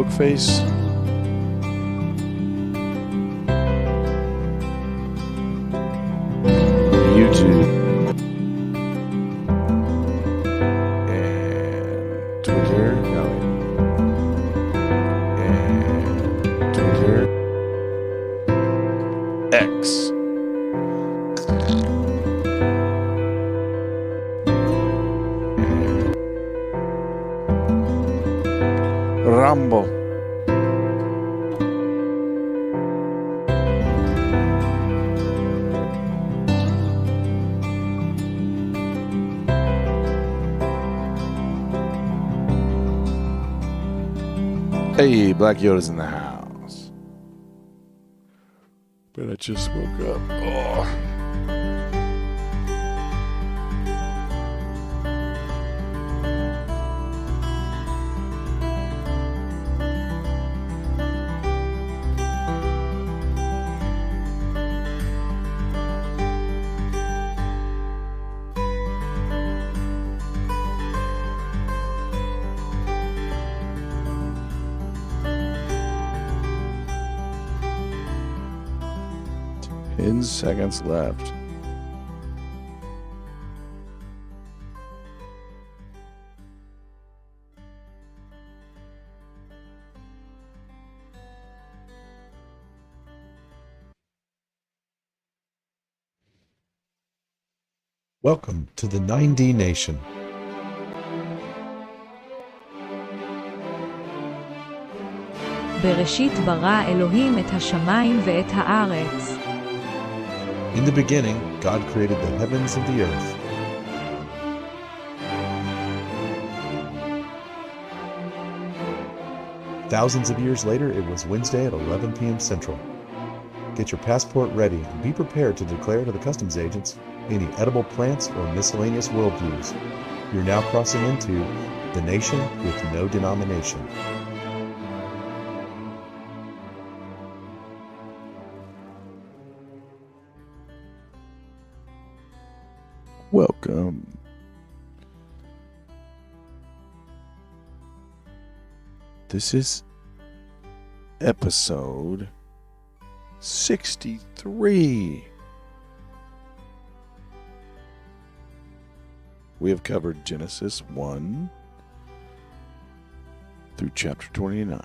Facebook face. YouTube. And Twitter. No, wait. And Twitter. X. Rumble. Hey, Black Yoda's in the house. But I just woke up. Oh. Seconds left. Welcome to the 9dNation. בראשית ברא אלוהים את השמיים ואת הארץ. In the beginning, God created the heavens and the earth. Thousands of years later, it was Wednesday at 11 p.m. Central. Get your passport ready and be prepared to declare to the customs agents any edible plants or miscellaneous worldviews. You're now crossing into the nation with no denomination. Welcome. This is episode 63. We have covered Genesis 1 through chapter 29.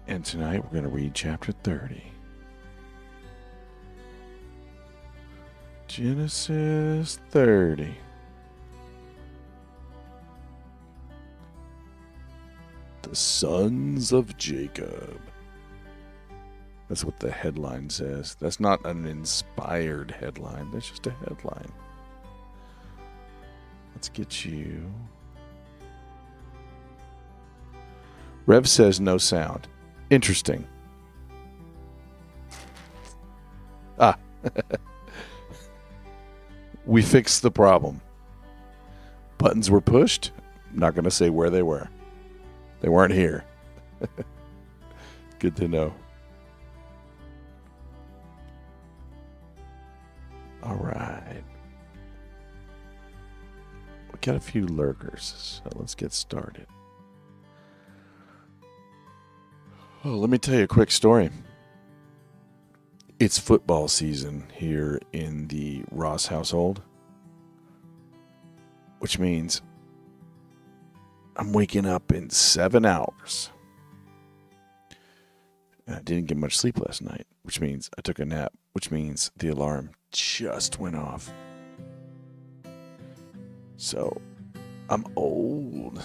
And tonight we're going to read chapter 30. Genesis 30. The sons of Jacob. That's what the headline says. That's not an inspired headline. That's just a headline. Let's get you. Rev says no sound. Interesting. We fixed the problem. Buttons were pushed. I'm not going to say where they were. They weren't here. Good to know. All right. We got a few lurkers, so let's get started. Oh, let me tell you a quick story. It's football season here in the Ross household, which means I'm waking up in 7 hours. And I didn't get much sleep last night, which means I took a nap, which means the alarm just went off. So I'm old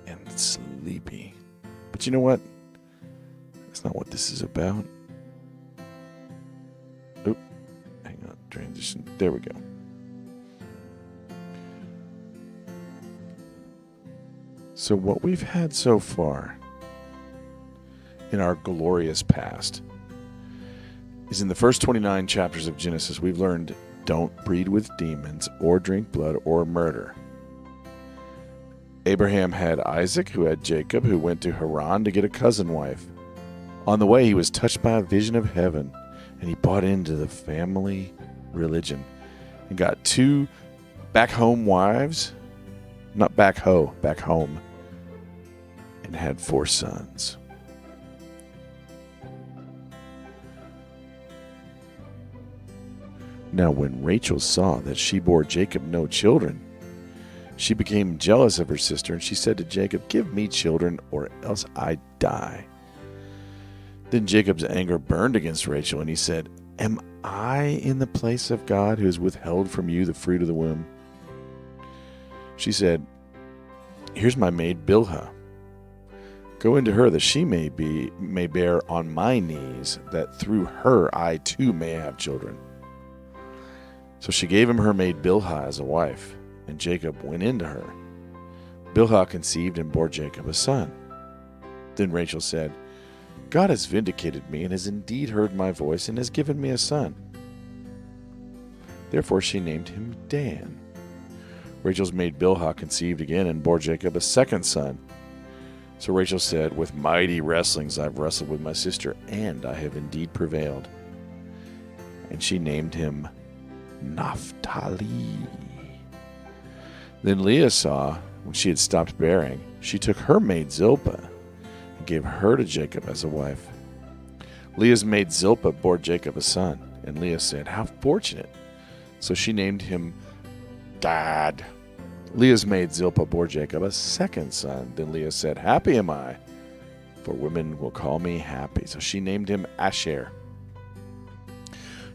and sleepy. But you know what? That's not what this is about. Oop. Hang on. Transition. There we go. So what we've had so far in our glorious past is in the first 29 chapters of Genesis, we've learned don't breed with demons or drink blood or murder. Abraham had Isaac, who had Jacob, who went to Haran to get a cousin wife. On the way, he was touched by a vision of heaven, and he bought into the family religion and got 2 back home wives, not back home, and had 4 sons. Now when Rachel saw that she bore Jacob no children, she became jealous of her sister, and she said to Jacob, "Give me children, or else I die." Then Jacob's anger burned against Rachel, and he said, "Am I in the place of God, who has withheld from you the fruit of the womb?" She said, "Here's my maid Bilhah. Go into her, that she may bear on my knees, that through her I too may have children." So she gave him her maid Bilhah as a wife, and Jacob went into her. Bilhah conceived and bore Jacob a son. Then Rachel said, "God has vindicated me, and has indeed heard my voice, and has given me a son." Therefore she named him Dan. Rachel's maid Bilhah conceived again and bore Jacob a second son. So Rachel said, "With mighty wrestlings I've wrestled with my sister, and I have indeed prevailed." And she named him Naphtali. Then Leah saw, when she had stopped bearing, she took her maid Zilpah and gave her to Jacob as a wife. Leah's maid Zilpah bore Jacob a son, and Leah said, "How fortunate!" So she named him Gad. Leah's maid Zilpah bore Jacob a second son. Then Leah said, "Happy am I, for women will call me happy." So she named him Asher.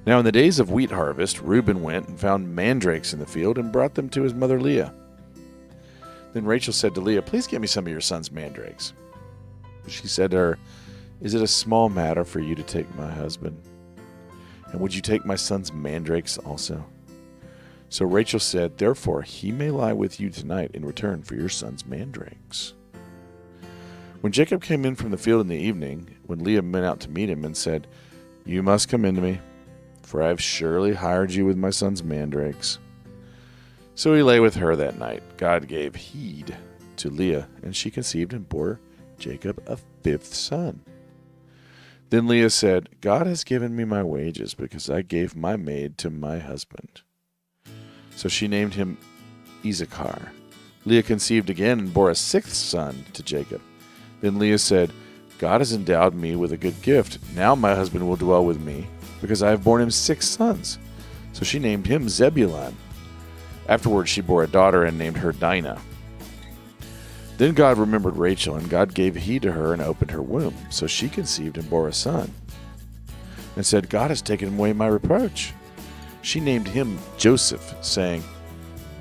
Now in the days of wheat harvest, Reuben went and found mandrakes in the field and brought them to his mother Leah. Then Rachel said to Leah, "Please get me some of your son's mandrakes." She said to her, "Is it a small matter for you to take my husband? And would you take my son's mandrakes also?" So Rachel said, "Therefore he may lie with you tonight in return for your son's mandrakes." When Jacob came in from the field in the evening, when Leah went out to meet him and said, "You must come in to me, for I have surely hired you with my son's mandrakes." So he lay with her that night. God gave heed to Leah, and she conceived and bore Jacob a 5th son. Then Leah said, "God has given me my wages, because I gave my maid to my husband." So she named him Issachar. Leah conceived again and bore a 6th son to Jacob. Then Leah said, "God has endowed me with a good gift. Now my husband will dwell with me, because I have borne him 6 sons. So she named him Zebulun. Afterwards she bore a daughter and named her Dinah. Then God remembered Rachel, and God gave heed to her and opened her womb. So she conceived and bore a son, and said, "God has taken away my reproach." She named him Joseph, saying,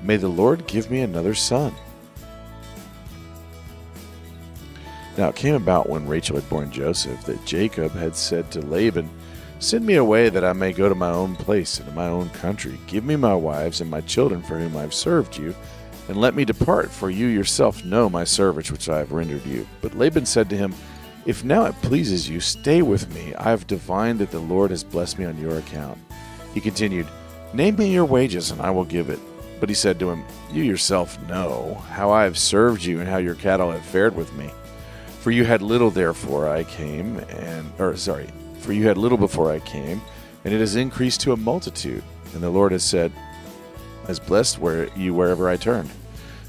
"May the Lord give me another son." Now it came about when Rachel had borne Joseph that Jacob had said to Laban, "Send me away, that I may go to my own place and to my own country. Give me my wives and my children for whom I have served you, and let me depart, for you yourself know my service which I have rendered you." But Laban said to him, "If now it pleases you, stay with me. I have divined that the Lord has blessed me on your account." He continued, "Name me your wages, and I will give it." But he said to him, "You yourself know how I have served you and how your cattle have fared with me. For you had little before I came, and it has increased to a multitude. And the Lord has blessed you wherever I turned.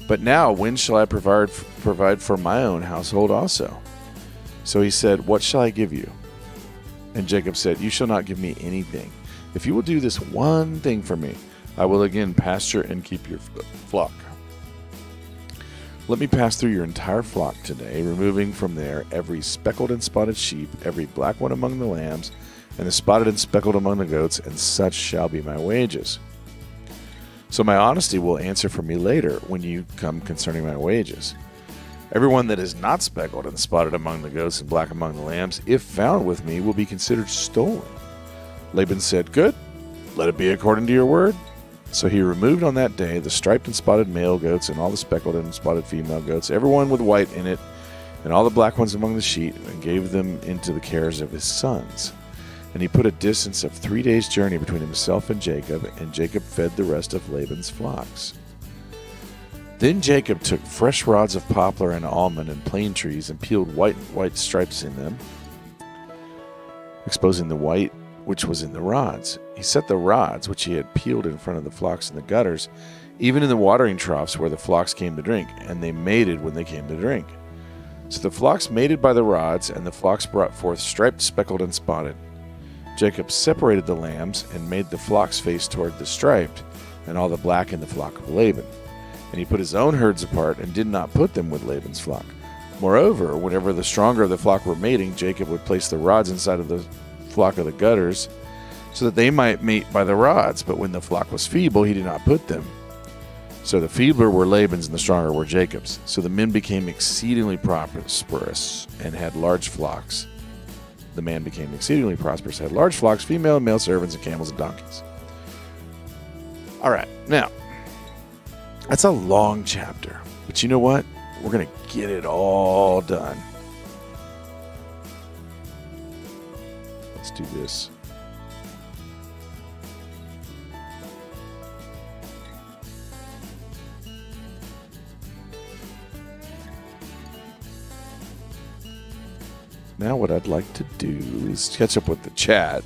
But now, when shall I provide for my own household also?" So he said, "What shall I give you?" And Jacob said, "You shall not give me anything. If you will do this one thing for me, I will again pasture and keep your flock. Let me pass through your entire flock today, removing from there every speckled and spotted sheep, every black one among the lambs, and the spotted and speckled among the goats, and such shall be my wages. So my honesty will answer for me later when you come concerning my wages. Everyone that is not speckled and spotted among the goats and black among the lambs, if found with me, will be considered stolen." Laban said, "Good, let it be according to your word." So he removed on that day the striped and spotted male goats and all the speckled and spotted female goats, everyone with white in it, and all the black ones among the sheep, and gave them into the cares of his sons. And he put a distance of 3 days' journey between himself and Jacob fed the rest of Laban's flocks. Then Jacob took fresh rods of poplar and almond and plane trees, and peeled white stripes in them, exposing the white which was in the rods. He set the rods which he had peeled in front of the flocks in the gutters, even in the watering troughs where the flocks came to drink, and they mated when they came to drink. So the flocks mated by the rods, and the flocks brought forth striped, speckled, and spotted. Jacob separated the lambs and made the flocks face toward the striped, and all the black in the flock of Laban. And he put his own herds apart and did not put them with Laban's flock. Moreover, whenever the stronger of the flock were mating, Jacob would place the rods inside of the flock of the gutters, so that they might mate by the rods. But when the flock was feeble, he did not put them. So the feebler were Laban's, and the stronger were Jacob's. So the men became exceedingly prosperous and had large flocks. The man became exceedingly prosperous, had large flocks, female and male servants, and camels and donkeys. All right, now, that's a long chapter. But you know what? We're going to get it all done. Let's do this. Now what I'd like to do is catch up with the chat.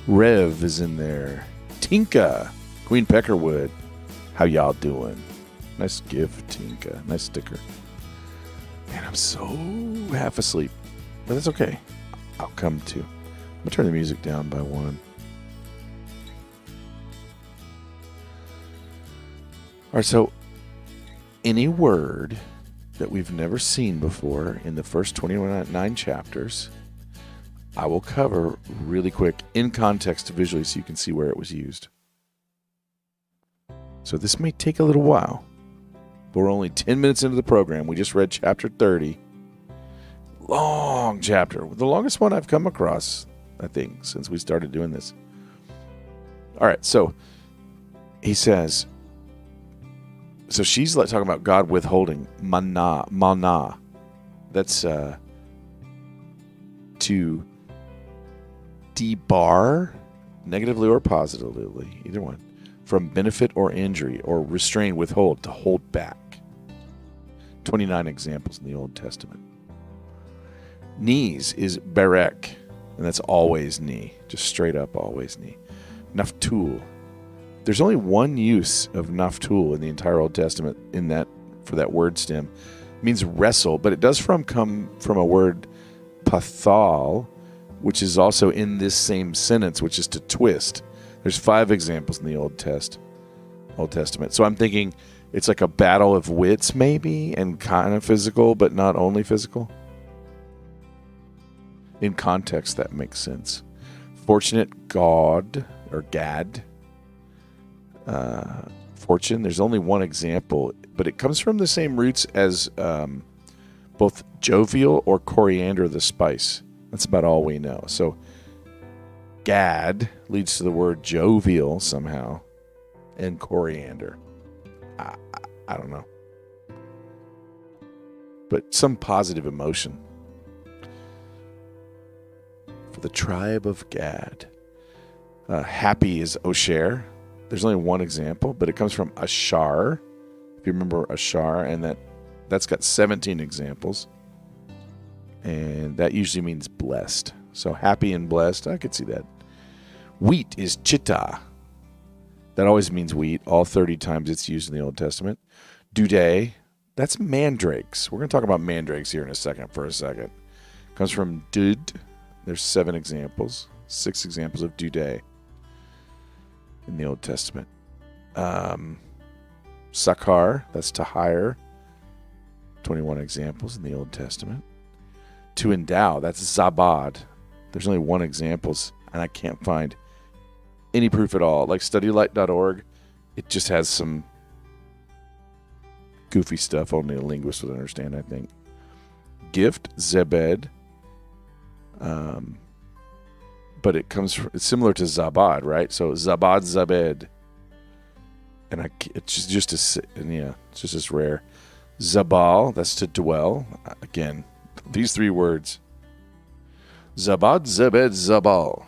Rev is in there. Tinka, Queen Peckerwood, how y'all doing? Nice gift, Tinka. Nice sticker. Man, I'm so half asleep, but that's okay. I'll come to. I'm gonna turn the music down by one. All right, so any word that we've never seen before in the first 29 chapters, I will cover really quick in context visually so you can see where it was used. So this may take a little while, but we're only 10 minutes into the program. We just read chapter 30. Long chapter. The longest one I've come across, I think, since we started doing this. All right, so he says... So she's talking about God withholding mana. That's to debar, negatively or positively, either one, from benefit or injury, or restrain, withhold, to hold back. 29 examples in the Old Testament. Knees is berek, and that's always knee, just straight up always knee. Naftul. There's only one use of naftul in the entire Old Testament in that for that word stem. It means wrestle, but it does come from a word pathal, which is also in this same sentence, which is to twist. There's 5 examples in the Old Testament. So I'm thinking it's like a battle of wits maybe, and kind of physical, but not only physical. In context, that makes sense. Fortunate God, or Gad. Fortune. There's only one example, but it comes from the same roots as both jovial or coriander, the spice. That's about all we know. So Gad leads to the word jovial somehow, and coriander. I don't know, but some positive emotion for the tribe of Gad. Happy is Osher. There's only one example, but it comes from Ashar. If you remember Ashar, and that's got 17 examples. And that usually means blessed. So happy and blessed, I could see that. Wheat is chitta. That always means wheat. All 30 times it's used in the Old Testament. Dudae, that's mandrakes. We're going to talk about mandrakes here in a second. Comes from dud. There's 7 examples. 6 examples of dudae in the Old Testament. Sakar, that's to hire. 21 examples in the Old Testament. To endow, that's zabad. There's only 1 examples, and I can't find any proof at all. Like studylight.org, it just has some goofy stuff only a linguist would understand, I think. Gift, zebed. But it's similar to zabad, right? So zabad, zabed. And it's just as rare. Zabal, that's to dwell. Again, these 3 words. Zabad, zabed, zabal.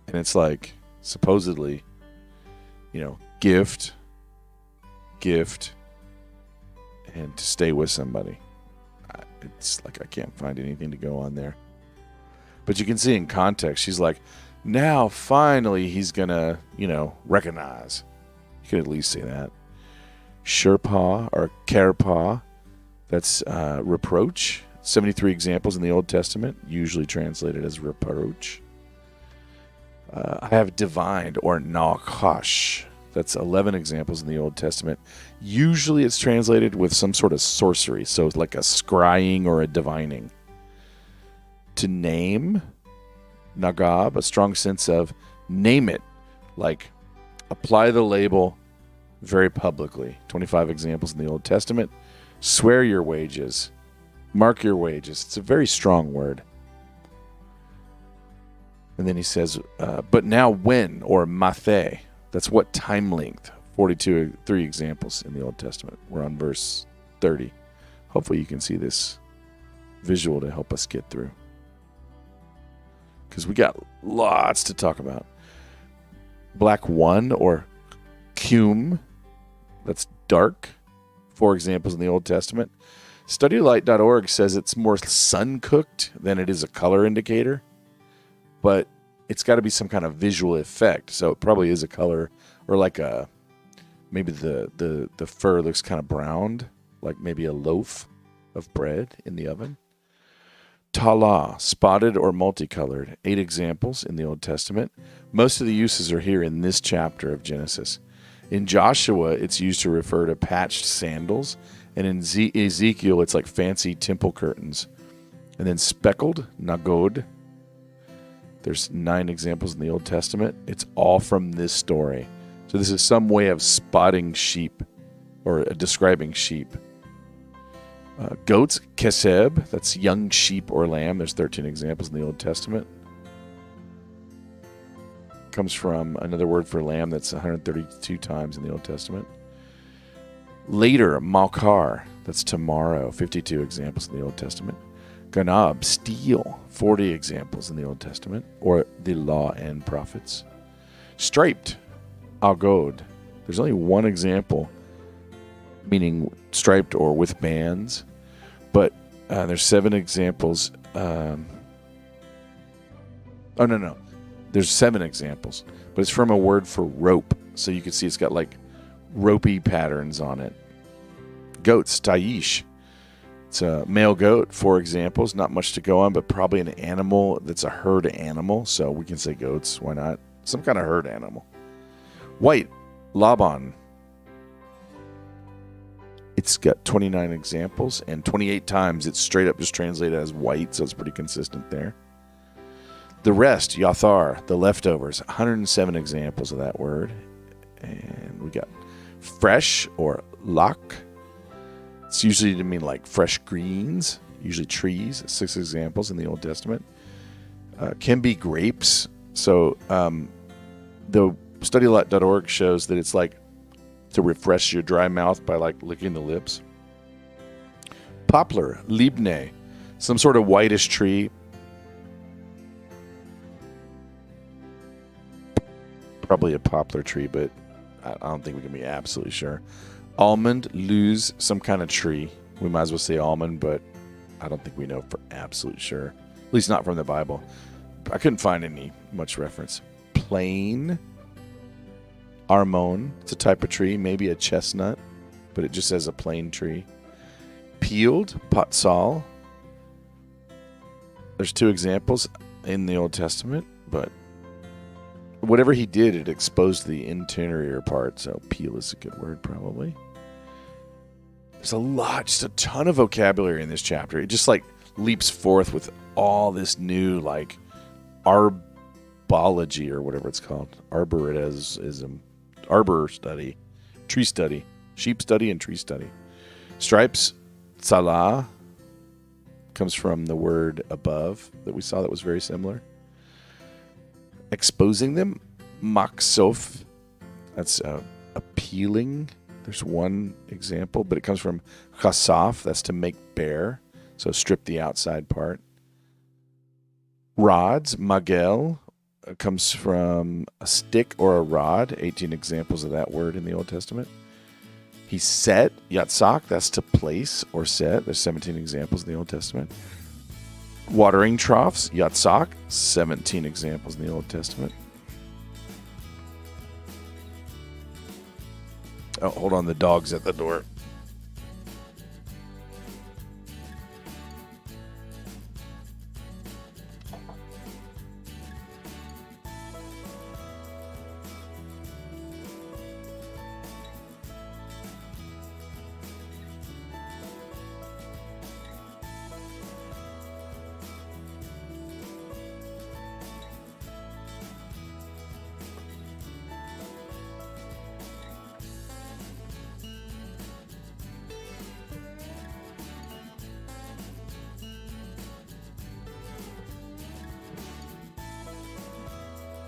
And it's like, supposedly, gift, and to stay with somebody. It's like I can't find anything to go on there. But you can see in context, she's like, now finally he's going to, recognize. You could at least say that. Sherpa or Kerpa, that's reproach. 73 examples in the Old Testament, usually translated as reproach. I have divined or nakash. That's 11 examples in the Old Testament. Usually it's translated with some sort of sorcery, so it's like a scrying or a divining. To name, nagab, a strong sense of name it, like apply the label very publicly. 25 examples in the Old Testament. Swear your wages, mark your wages. It's a very strong word. And then he says, but now when, or mathe, that's what time length. 3 examples in the Old Testament. We're on verse 30. Hopefully you can see this visual to help us get through, because we got lots to talk about. Black 1 or cum, that's dark. 4 examples in the Old Testament. StudyLight.org says it's more sun-cooked than it is a color indicator, but it's got to be some kind of visual effect, so it probably is a color, or like maybe the fur looks kind of browned, like maybe a loaf of bread in the oven. Tala, spotted or multicolored. 8 examples in the Old Testament. Most of the uses are here in this chapter of Genesis. In Joshua, it's used to refer to patched sandals. And in Ezekiel, it's like fancy temple curtains. And then speckled, nagod. There's 9 examples in the Old Testament. It's all from this story. So this is some way of spotting sheep or describing sheep. Goats, keseb, that's young sheep or lamb. There's 13 examples in the Old Testament. Comes from another word for lamb that's 132 times in the Old Testament. Later, malkar, that's tomorrow, 52 examples in the Old Testament. Ganab, steal, 40 examples in the Old Testament, or the Law and Prophets. Striped, agod, there's only 1 example, meaning striped or with bands, but there's 7 examples. There's 7 examples, but it's from a word for rope, so you can see it's got like ropey patterns on it. Goats, taish. It's a male goat, 4 examples. Not much to go on, but probably an animal that's a herd animal, so we can say goats. Why not? Some kind of herd animal. White, Laban. It's got 29 examples, and 28 times it's straight up just translated as white, so it's pretty consistent there. The rest, Yathar, the leftovers, 107 examples of that word. And we got fresh or lak. It's usually to mean like fresh greens, usually trees, 6 examples in the Old Testament. Can be grapes. So the StudyLight.org shows that it's like to refresh your dry mouth by like licking the lips. Poplar, libne, some sort of whitish tree. Probably a poplar tree, but I don't think we can be absolutely sure. Almond, luz, some kind of tree. We might as well say almond, but I don't think we know for absolute sure. At least not from the Bible. I couldn't find any much reference. Plane, armon, it's a type of tree, maybe a chestnut, but it just says a plain tree. Peeled, patsal. There's 2 examples in the Old Testament, but whatever he did, it exposed the interior part, so peel is a good word, probably. There's a lot, just a ton of vocabulary in this chapter. It just, like, leaps forth with all this new, like, arbology, or whatever it's called. Arborism. Arbor study. Tree study. Sheep study and tree study. Stripes, salah, comes from the word above that we saw that was very similar. Exposing them, maksof, that's appealing. There's 1 example, but it comes from chasaf, that's to make bare, so strip the outside part. Rods, magel, comes from a stick or a rod, 18 examples of that word in the Old Testament. He set, yatzak, that's to place or set, there's 17 examples in the Old Testament. Watering troughs, yatzak, 17 examples in the Old Testament. Oh, hold on, the dog's at the door.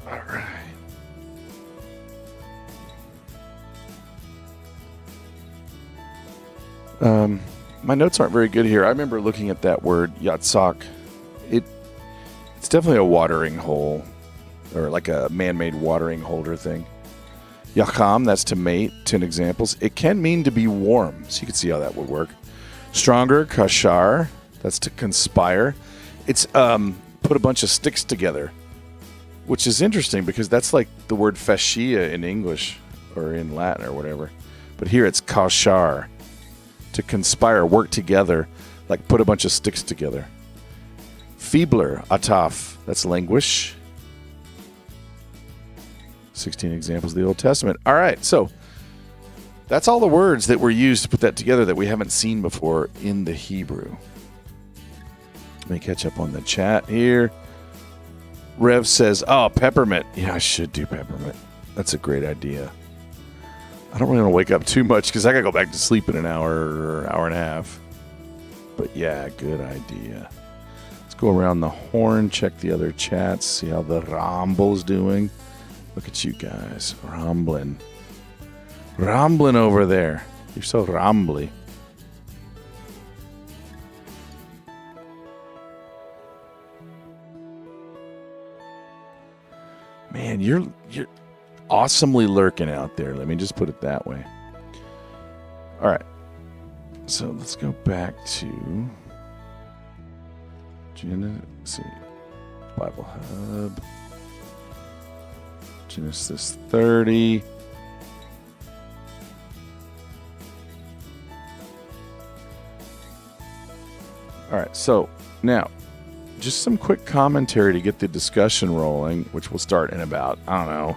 All right. My notes aren't very good here. I remember looking at that word, yatzak. It's definitely a watering hole, or like a man-made watering holder thing. Yacham, that's to mate, 10 examples. It can mean to be warm, so you can see how that would work. Stronger, kashar, that's to conspire. It's put a bunch of sticks together, which is interesting because that's like the word fascia in English or in Latin or whatever. But here it's kashar, to conspire, work together, like put a bunch of sticks together. Feebler, ataf, that's languish. 16 examples of the Old Testament. All right, so that's all the words that were used to put that together that we haven't seen before in the Hebrew. Let me catch up on the chat here. Rev says, oh, peppermint. Yeah, I should do peppermint. That's a great idea. I don't really want to wake up too much because I got to go back to sleep in an hour or hour and a half. But yeah, good idea. Let's go around the horn, check the other chats, see how the Ramble's doing. Look at you guys, rambling. Rambling over there. You're so rambly. Man, you're awesomely lurking out there. Let me just put it that way. All right. So let's go back to Genesis, Bible Hub. Genesis 30. All right, so now, just some quick commentary to get the discussion rolling, which will start in about, I don't know,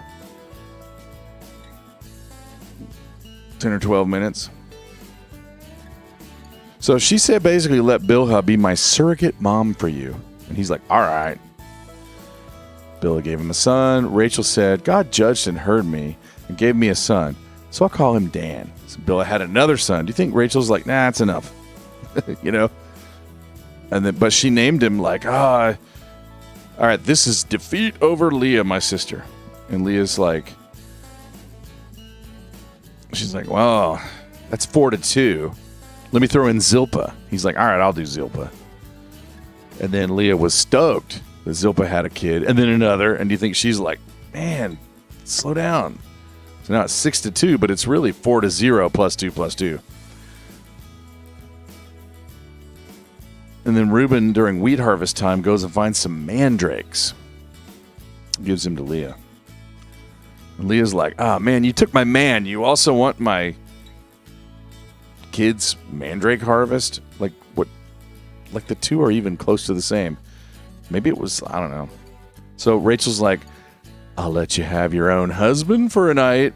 10 or 12 minutes. So she said basically, let Bilhah be my surrogate mom for you. And he's like, all right. Bilhah gave him a son. Rachel said, God judged and heard me and gave me a son, so I'll call him Dan. So Bilhah had another son. Do you think Rachel's like, nah, it's enough? You know? And then, but she named him like, all right, this is defeat over Leah, my sister. And Leah's like, she's like, well, that's 4-2. Let me throw in Zilpah. He's like, all right, I'll do Zilpah. And then Leah was stoked that Zilpah had a kid, and then another. And do you think she's like, man, slow down? So now it's 6-2, but it's really 4-0 plus 2 plus 2. And then Reuben, during wheat harvest time, goes and finds some mandrakes. Gives them to Leah. And Leah's like, man, you took my man. You also want my kid's mandrake harvest? Like, what? Like, the two are even close to the same. Maybe it was, I don't know. So Rachel's like, I'll let you have your own husband for a night.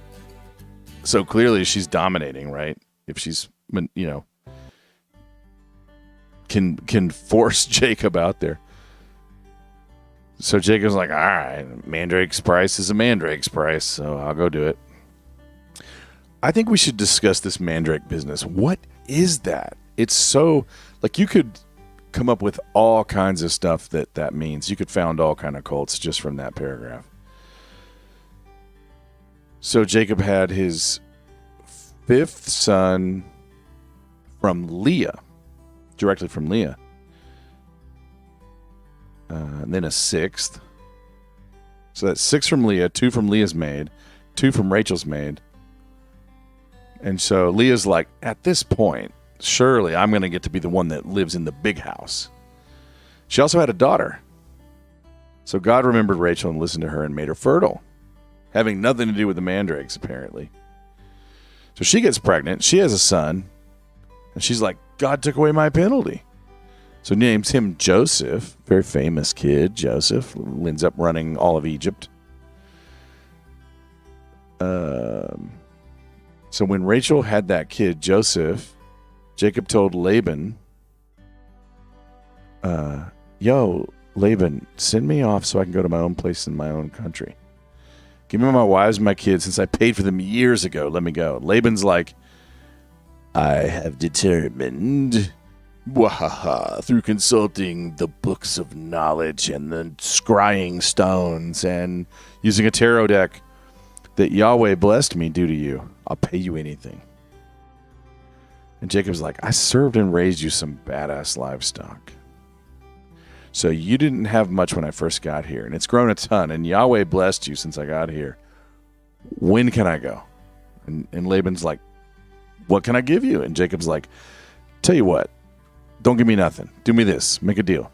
So clearly she's dominating, right? If she's, you know, can force Jacob out there. So Jacob's like, all right, mandrake's price is a mandrake's price, so I'll go do it. I think we should discuss this mandrake business. What is that? It's so, like, you could come up with all kinds of stuff that means. You could found all kind of cults just from that paragraph. So Jacob had his 5th son from Leah, directly from Leah. And then a 6th. So that's 6 from Leah, 2 from Leah's maid, 2 from Rachel's maid. And so Leah's like, at this point, surely I'm going to get to be the one that lives in the big house. She also had a daughter. So God remembered Rachel and listened to her and made her fertile, having nothing to do with the mandrakes, apparently. So she gets pregnant. She has a son. And she's like, God took away my penalty. So names him Joseph, very famous kid, Joseph, ends up running all of Egypt. So when Rachel had that kid, Joseph, Jacob told Laban, yo, Laban, send me off so I can go to my own place in my own country. Give me my wives and my kids since I paid for them years ago. Let me go. Laban's like, I have determined, through consulting the books of knowledge and the scrying stones and using a tarot deck, that Yahweh blessed me due to you. I'll pay you anything. And Jacob's like, I served and raised you some badass livestock. So you didn't have much when I first got here, and it's grown a ton, and Yahweh blessed you since I got here. When can I go? And Laban's like, what can I give you? And Jacob's like, tell you what, don't give me nothing. Do me this. Make a deal.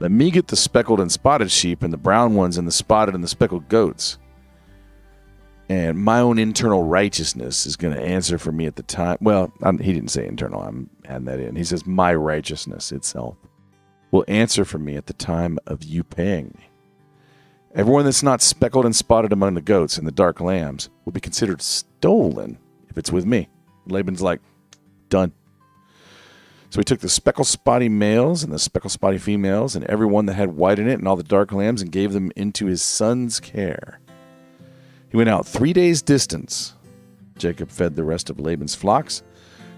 Let me get the speckled and spotted sheep and the brown ones and the spotted and the speckled goats. And my own internal righteousness is going to answer for me at the time. Well, he didn't say internal. I'm adding that in. He says my righteousness itself will answer for me at the time of you paying me. Everyone that's not speckled and spotted among the goats and the dark lambs will be considered stolen if it's with me. Laban's like, done. So he took the speckled spotty males and the speckled spotty females and everyone that had white in it and all the dark lambs and gave them into his son's care. He went out 3 days' distance. Jacob fed the rest of Laban's flocks.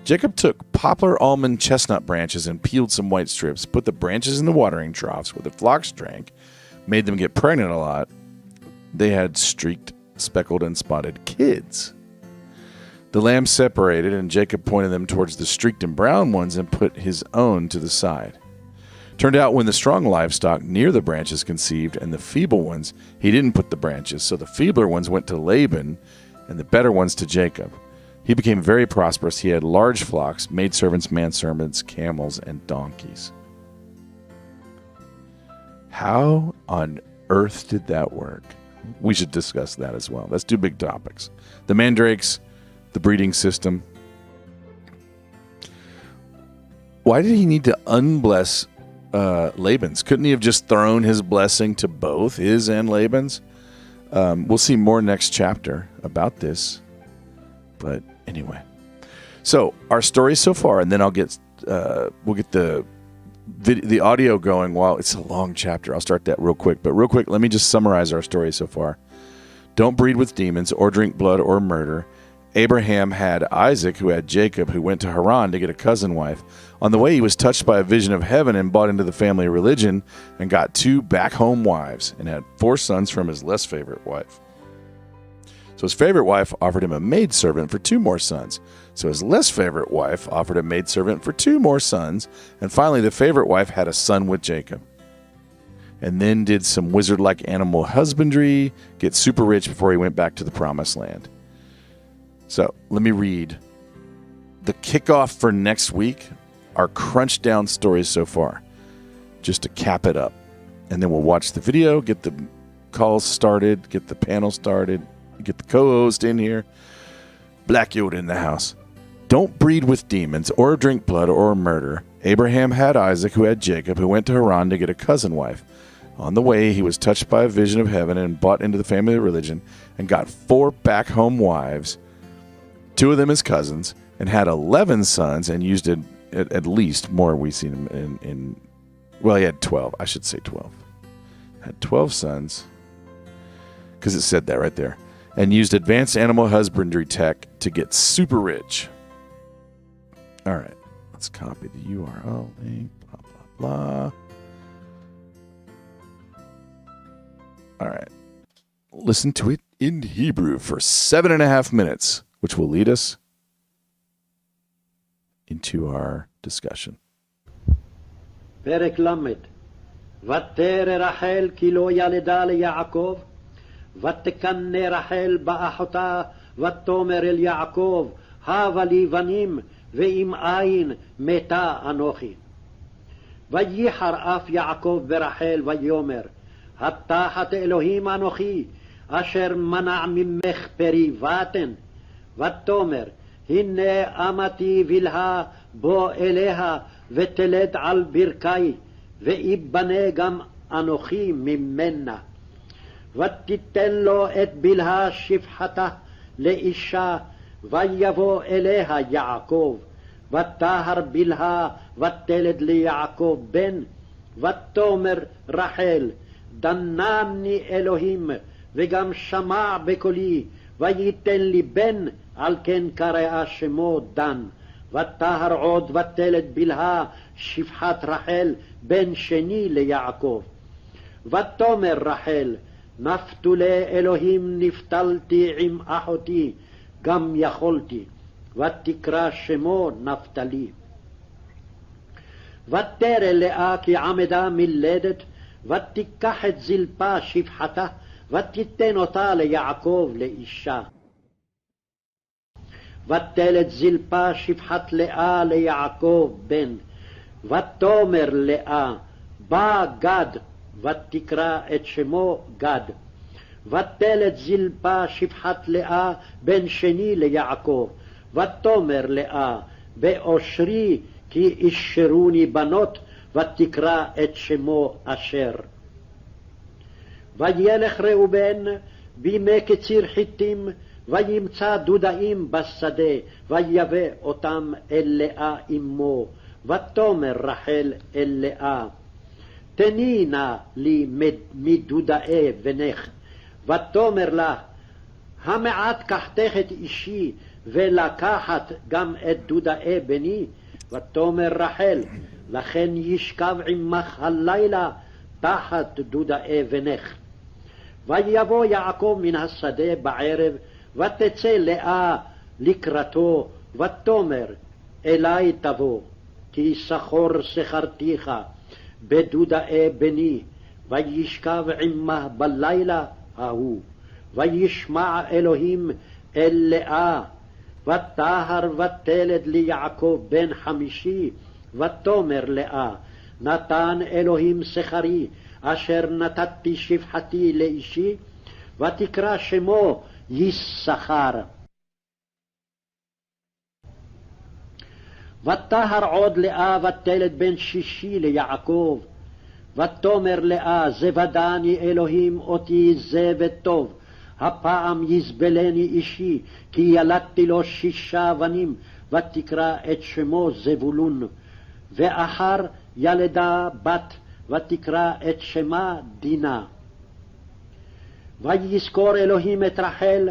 Jacob took poplar, almond, chestnut branches and peeled some white strips, put the branches in the watering troughs where the flocks drank, made them get pregnant a lot. They had streaked, speckled, and spotted kids. The lambs separated, and Jacob pointed them towards the streaked and brown ones and put his own to the side. Turned out when the strong livestock near the branches conceived and the feeble ones, he didn't put the branches, so the feebler ones went to Laban and the better ones to Jacob. He became very prosperous. He had large flocks, maidservants, manservants, camels, and donkeys. How on earth did that work? We should discuss that as well. That's two big topics. The mandrakes, the breeding system. Why did he need to unbless Laban's? Couldn't he have just thrown his blessing to both his and Laban's? We'll see more next chapter about this. But anyway, so our story so far, and then we'll get the audio going. While it's a long chapter, I'll start that real quick. But real quick, let me just summarize our story so far. Don't breed with demons, or drink blood, or murder. Abraham had Isaac, who had Jacob, who went to Haran to get a cousin wife. On the way, he was touched by a vision of heaven and bought into the family religion and got 2 back-home wives and had 4 sons from his less favorite wife. So his favorite wife offered him a maidservant for 2 more sons. So his less favorite wife offered a maidservant for 2 more sons. And finally, the favorite wife had a son with Jacob. And then did some wizard-like animal husbandry, get super rich before he went back to the promised land. So let me read the kickoff for next week, our crunch down stories so far, just to cap it up. And then we'll watch the video, get the calls started, get the panel started, get the co-host in here. Black Yoda in the house. Don't breed with demons or drink blood or murder. Abraham had Isaac, who had Jacob, who went to Haran to get a cousin wife. On the way, he was touched by a vision of heaven and bought into the family religion and got 4 back home wives, 2 of them his cousins, and had 11 sons and used it at least more. We've seen him in well, he had 12. I should say 12. Had 12 sons, because it said that right there, and used advanced animal husbandry tech to get super rich. All right, let's copy the URL link, blah, blah, blah. All right, listen to it in Hebrew for 7.5 minutes, which will lead us into our discussion. פרק ל' ותרא רחל כי לא ילדה ליעקב, ותקנא רחל באחותה, ותאמר אל יעקב, הבה לי בנים, ואם אין מתה אנוכי. וייחר אף יעקב ברחל ויאמר, התחת אלוהים אנוכי, אשר מנע ממך פרי בטן. ותאמר, הנה אמתי בלהה בוא אליה ותלד על ברכי, ואיבנה גם אנוכי ממנה. ותיתן לו את בלהה שפחתה לאישה, ויבוא אליה יעקב. ותהר בלהה ותלד ליעקב בן. ותאמר רחל, דנני אלוהים, וגם שמע בקולי, וייתן לי בן, על כן קראה שמו דן. ותהר עוד ותלד בלהה שפחת רחל בן שני ליעקב. ותאמר רחל, נפתולי אלוהים נפתלתי עם אחותי, גם יכולתי. ותקרא שמו נפתלי. ותרא לאה כי עמדה מלדת, ותיקח את זלפה שפחתה, ותיתן אותה ליעקב לאישה. ותלד זלפה שפחת לאה ליעקב בן. ותאמר לאה, בא גד, ותקרא את שמו גד. ותלד זלפה שפחת לאה בן שני ליעקב. ותאמר לאה, באושרי כי אישרוני בנות, ותקרא את שמו אשר. וילך ראובן בימי קציר חיטים, וימצא דודאים בשדה, ויבא אותם אל לאה אמו. ותאמר רחל אל לאה, תני נא לי מדודאי בנך. ותאמר לה, המעט קחתך את אישי, ולקחת גם את דודאי בני. ותאמר רחל, לכן ישכב עמך הלילה תחת דודאי בנך. ויבוא יעקב מן השדה בערב, ותצא לאה לקראתו, ותאמר, אלי תבוא, כי שכור שכרתיך בדודאי בני. וישכב עמה בלילה ההוא. וישמע אלוהים אל לאה, ותהר ותלד ליעקב בן חמישי. ותאמר לאה, נתן אלוהים שכרי, אשר נתתי שפחתי לאישי. ותקרא שמו יששכר. ותהר עוד לאה ותלד בן שישי ליעקב. ותאמר לאה, זבדני אלוהים אותי זה וטוב, הפעם יזבלני אישי, כי ילדתי לו 6 בנים. ותקרא את שמו זבולון. ואחר ילדה בת, ותקרא את שמה דינה. ויזכור אלוהים את רחל,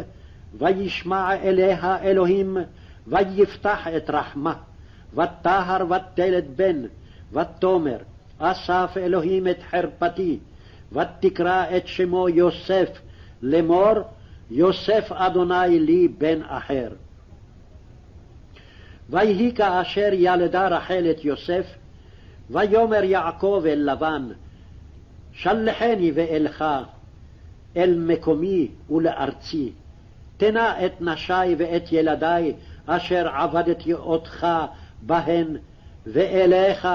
וישמע אליה אלוהים, ויפתח את רחמה. ותהר ותלד בן. ותאמר, אסף אלוהים את חרפתי. ותקרא את שמו יוסף, לאמור, יוסף אדוני לי בן אחר. ויהי כאשר ילדה רחל את יוסף, ויאמר יעקב אל לבן, שלחני ואלך אל מקומי ולארצי. תנה את נשי ואת ילדי, אשר עבדתי אותך בהן, ואליך,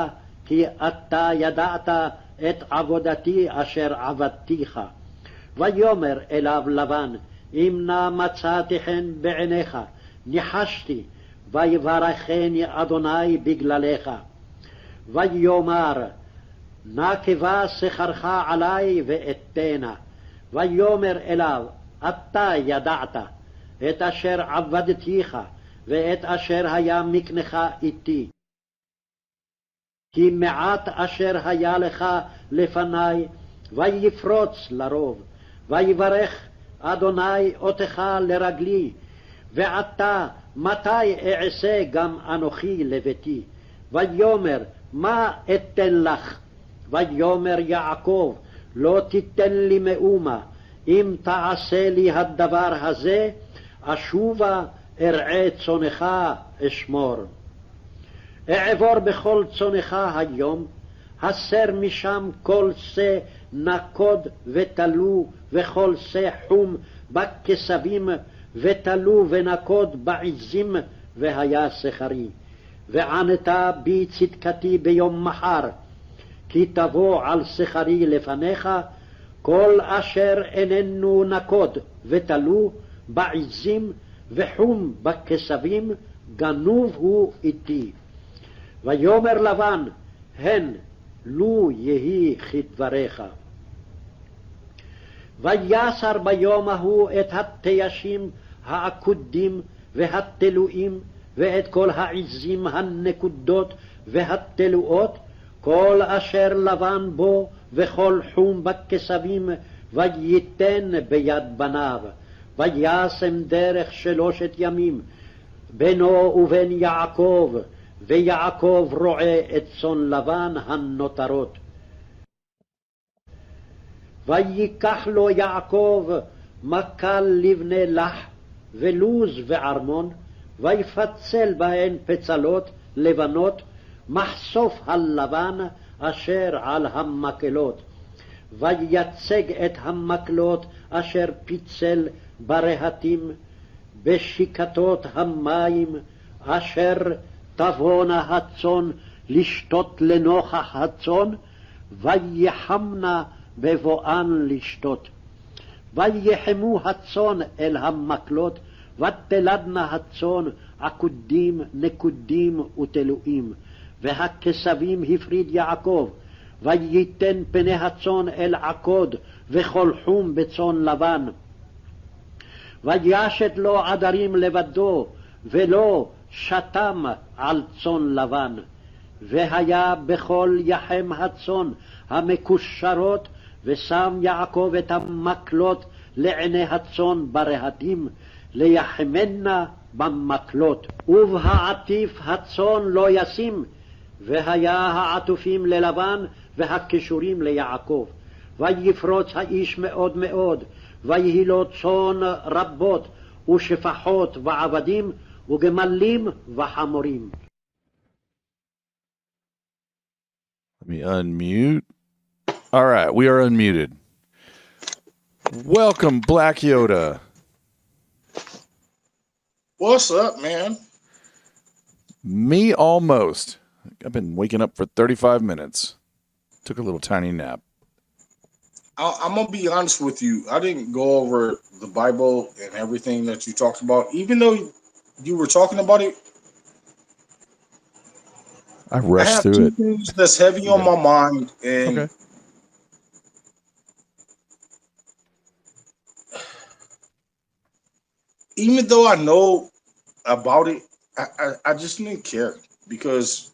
כי אתה ידעת את עבודתי אשר עבדתיך. ויאמר אליו לבן, אם נא מצאתי חן בעיניך, ניחשתי, ויברכני אדוני בגללך. ויאמר, נקבה שכרך עלי ואתנה. ויאמר אליו, אתה ידעת את אשר עבדתיך, ואת אשר היה מקנך איתי. כי מעט אשר היה לך לפני, ויפרוץ לרוב. ויברך אדוני אותך לרגלי, ועתה מתי אעשה גם אנוכי לביתי? ויאמר, מה אתן לך? ויאמר יעקב, לא תיתן לי מאומה, אם תעשה לי הדבר הזה, אשובה ארעה צונך אשמור. אעבור בכל צונך היום, הסר משם כל שא נקוד ותלו, וכל שא חום בכסבים, ותלו ונקוד בעזים, והיה שכרי. וענתה בי צדקתי ביום מחר, כי תבוא על שכרי לפניך, כל אשר איננו נקוד ותלו בעזים וחום בכסבים, גנוב הוא איתי. ויאמר לבן, הן, לו יהי כדבריך. ויסר ביום ההוא את התיישים העקודים והתלויים, ואת כל העזים הנקודות והתלואות, כל אשר לבן בו וכל חום בכסבים, וייתן ביד בניו. וישם דרך 3 ימים, בינו ובין יעקב, ויעקב רועה את צאן לבן הנותרות. ויקח לו יעקב מקל לבני לח, ולוז וערמון, ויפצל בהן פצלות לבנות, מחשוף הלבן אשר על המקלות. וייצג את המקלות אשר פיצל ברהטים, בשיקתות המים, אשר תבונה הצאן לשתות לנוכח הצאן, ויחמנה בבואן לשתות. ויחמו הצאן אל המקלות, ותלדנה הצאן עקודים, נקודים ותלויים. והכסבים הפריד יעקב, וייתן פני הצאן אל עקוד, וכל חום בצאן לבן. וישת לו עדרים לבדו, ולא שתם על צאן לבן. והיה בכל יחם הצאן המקושרות, ושם יעקב את המקלות לעיני הצאן ברהטים, ליחמנה במקלות. ובעטיף הצאן לא ישים, והיה העטופים ללבן והקשורים ליעקב. ויפרוץ האיש מאוד מאוד, ויהי לו צאן רבות, ושפחות ועבדים, וגמלים וחמורים. Let me unmute. All right, we are unmuted. Welcome, Black Yoda. What's up, man? Me almost. I've been waking up for 35 minutes. Took a little tiny nap. I'm going to be honest with you. I didn't go over the Bible and everything that you talked about. Even though you were talking about it, I I rushed have through two it. things that's heavy on my mind. And Okay. even though I know about it, I just didn't care because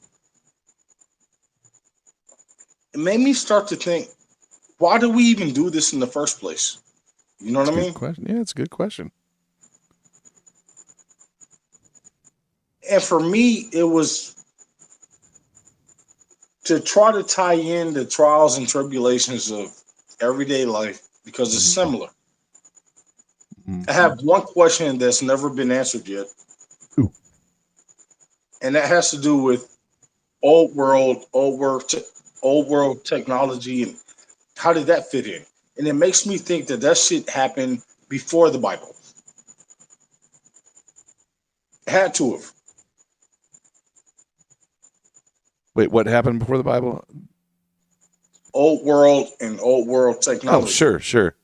it made me start to think, why do we even do this in the first place? You know what I mean? Good question. Yeah, it's a good question. And for me, it was to try to tie in the trials and tribulations of everyday life because it's similar. I have one question that's never been answered yet. Ooh. And that has to do with old world technology and how did that fit in? And it makes me think that shit happened before the Bible. It had to have. Wait, what happened before the Bible? Old world and old world technology. Oh, sure.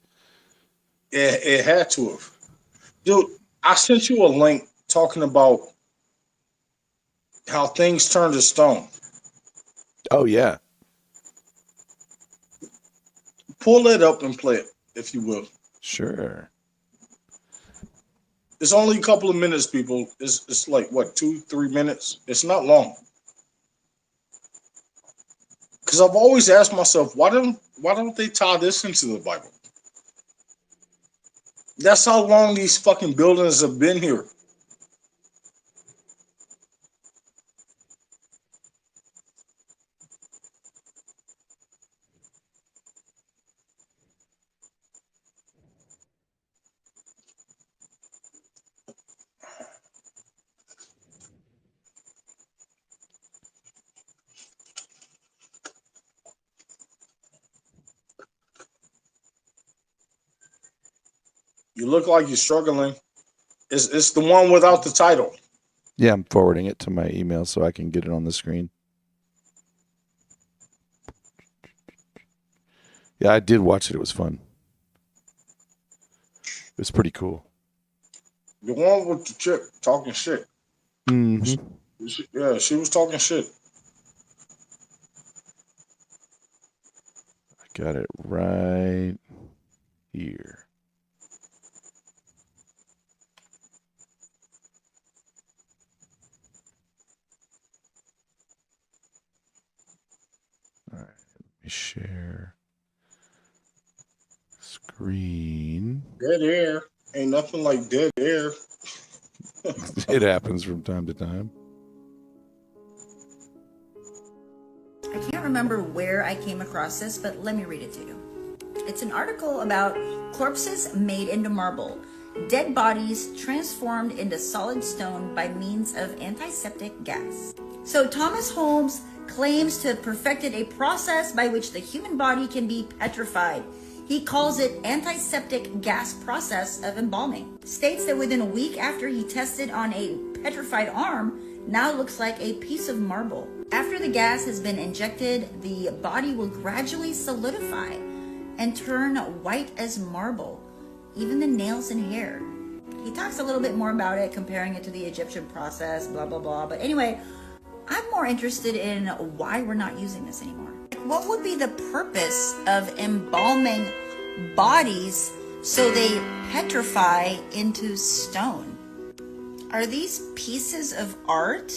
It had to have. Dude, I sent you a link talking about how things turn to stone. Oh, yeah. Pull it up and play it, if you will. Sure. It's only a couple of minutes, people. It's like, what, 2-3 minutes? It's not long. Because I've always asked myself, why don't they tie this into the Bible? That's how long these fucking buildings have been here. You look like you're struggling. It's the one without the title. Yeah, I'm forwarding it to my email so I can get it on the screen. Yeah, I did watch it. It was fun. It was pretty cool. The one with the chick talking shit. Mm-hmm. Yeah, she was talking shit. I got it right here. All right, let me share screen. Dead air. Ain't nothing like dead air. It happens from time to time. I can't remember where I came across this, but let me read it to you. It's an article about corpses made into marble, dead bodies transformed into solid stone by means of antiseptic gas. So Thomas Holmes claims to have perfected a process by which the human body can be petrified. He calls it antiseptic gas process of embalming. States that within a week after he tested on a petrified arm, now looks like a piece of marble. After the gas has been injected, the body will gradually solidify and turn white as marble, even the nails and hair. He talks a little bit more about it, comparing it to the Egyptian process, blah, blah, blah. But anyway, I'm more interested in why we're not using this anymore. What would be the purpose of embalming bodies so they petrify into stone? Are these pieces of art,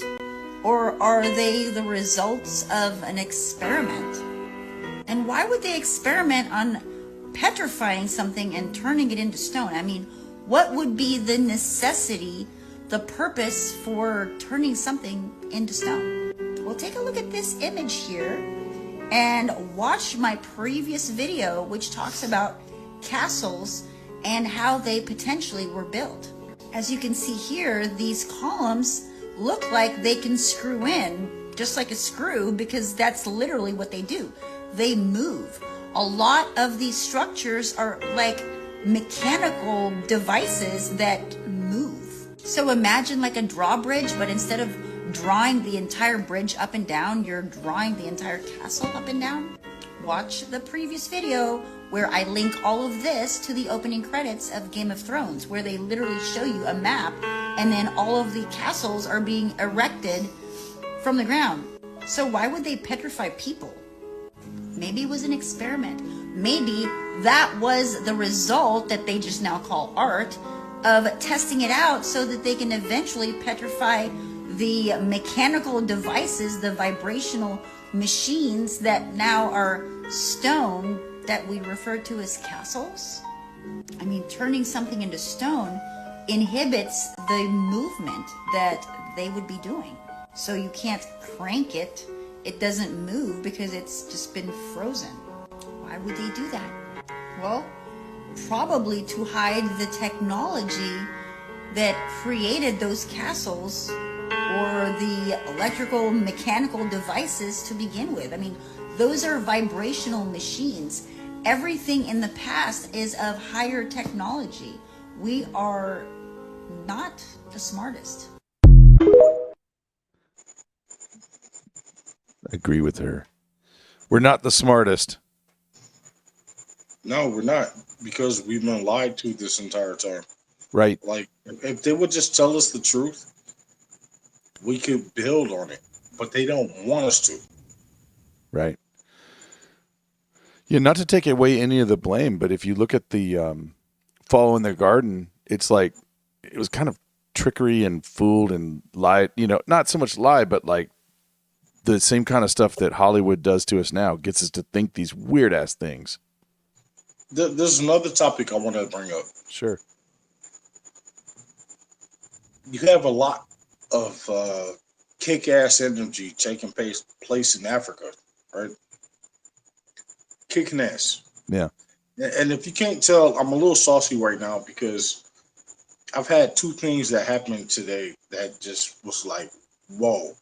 or are they the results of an experiment? And why would they experiment on petrifying something and turning it into stone? I mean, what would be the necessity, the purpose for turning something into stone? Well, take a look at this image here and watch my previous video, which talks about castles and how they potentially were built. As you can see here, these columns look like they can screw in just like a screw, because that's literally what they do. They move. A lot of these structures are like mechanical devices that move. So imagine like a drawbridge, but instead of drawing the entire bridge up and down, you're drawing the entire castle up and down. Watch the previous video where I link all of this to the opening credits of Game of Thrones, where they literally show you a map and then all of the castles are being erected from the ground. So why would they petrify people? Maybe it was an experiment. Maybe that was the result that they just now call art of testing it out so that they can eventually petrify the mechanical devices, the vibrational machines that now are stone that we refer to as castles. I mean, turning something into stone inhibits the movement that they would be doing. So you can't crank it. It doesn't move because it's just been frozen. Why would they do that? Well, probably to hide the technology that created those castles or the electrical, mechanical devices to begin with. I mean, those are vibrational machines. Everything in the past is of higher technology. We are not the smartest. I agree with her. We're not the smartest. No, we're not, because we've been lied to this entire time. Right. Like, if they would just tell us the truth, we could build on it, but they don't want us to. Right. Yeah, not to take away any of the blame, but if you look at the Follow in Their Garden, it's like it was kind of trickery and fooled and lie. You know, not so much lie, but like the same kind of stuff that Hollywood does to us now gets us to think these weird ass things. There's another topic I want to bring up. Sure. You have a lot of kick-ass energy taking place in Africa, right? Kicking ass. Yeah. And if you can't tell, I'm a little saucy right now because I've had two things that happened today that just was like, whoa.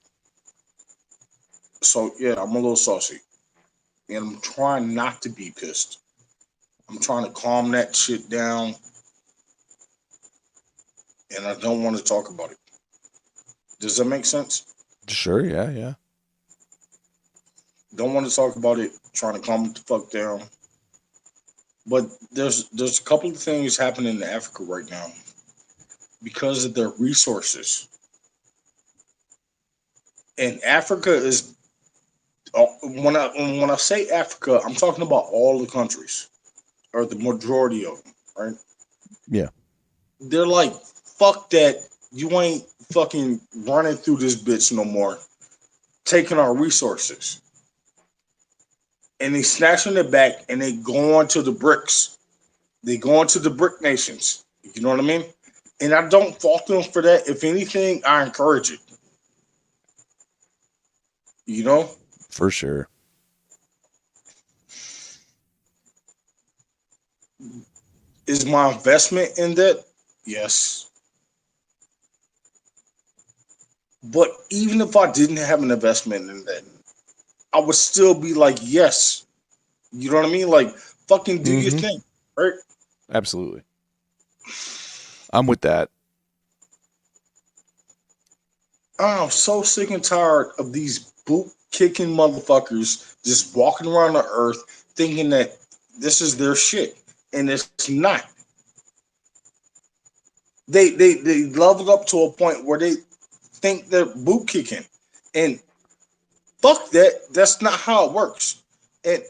So, yeah, I'm a little saucy. And I'm trying not to be pissed. I'm trying to calm that shit down. And I don't want to talk about it. Does that make sense? Sure. Yeah. Yeah. Don't want to talk about it. Trying to calm it the fuck down. But there's a couple of things happening in Africa right now because of their resources. And Africa is when I say Africa, I'm talking about all the countries or the majority of them, right? Yeah. They're like, fuck that. You ain't fucking running through this bitch no more. Taking our resources. And they snatching it back and they going to the bricks. They going to the brick nations. You know what I mean? And I don't fault them for that. If anything, I encourage it. You know? For sure. Is my investment in that? Yes. But even if I didn't have an investment in that, I would still be like, yes. You know what I mean? Like, fucking do your thing, right? Absolutely. I'm with that. I'm so sick and tired of these boot kicking motherfuckers just walking around the earth thinking that this is their shit. And it's not. They leveled up to a point where they think they're boot kicking. And fuck that. That's not how it works. And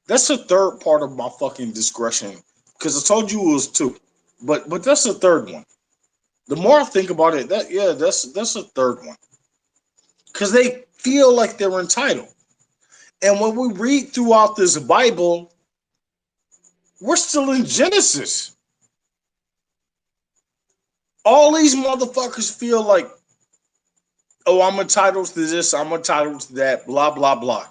that's the third part of my fucking discretion. Because I told you it was two. But that's the third one. The more I think about it, that's the third one. Because they feel like they're entitled. And when we read throughout this Bible, we're still in Genesis. All these motherfuckers feel like, oh, I'm entitled to this, I'm entitled to that, blah, blah, blah.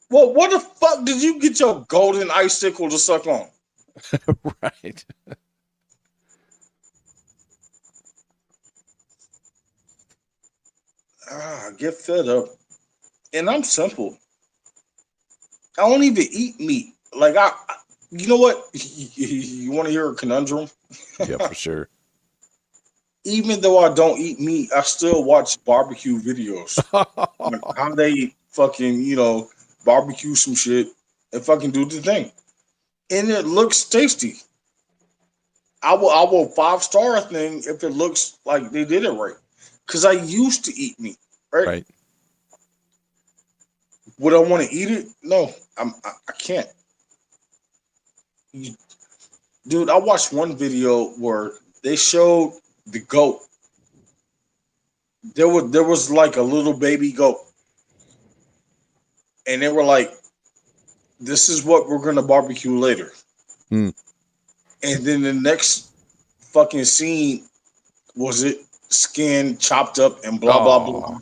Well, what the fuck did you get your golden icicle to suck on? Right. I get fed up. And I'm simple. I don't even eat meat. Like, you know what? You want to hear a conundrum? Yeah, for sure. Even though I don't eat meat, I still watch barbecue videos. Like how they fucking, barbecue some shit and fucking do the thing. And it looks tasty. I will 5-star a thing if it looks like they did it right. Cause I used to eat meat, right? Right. Would I want to eat it? No, I can't. Dude, I watched one video where they showed the goat. There was like a little baby goat, and they were like, "This is what we're gonna barbecue later." Hmm. And then the next fucking scene was it skin chopped up and blah blah blah. Oh.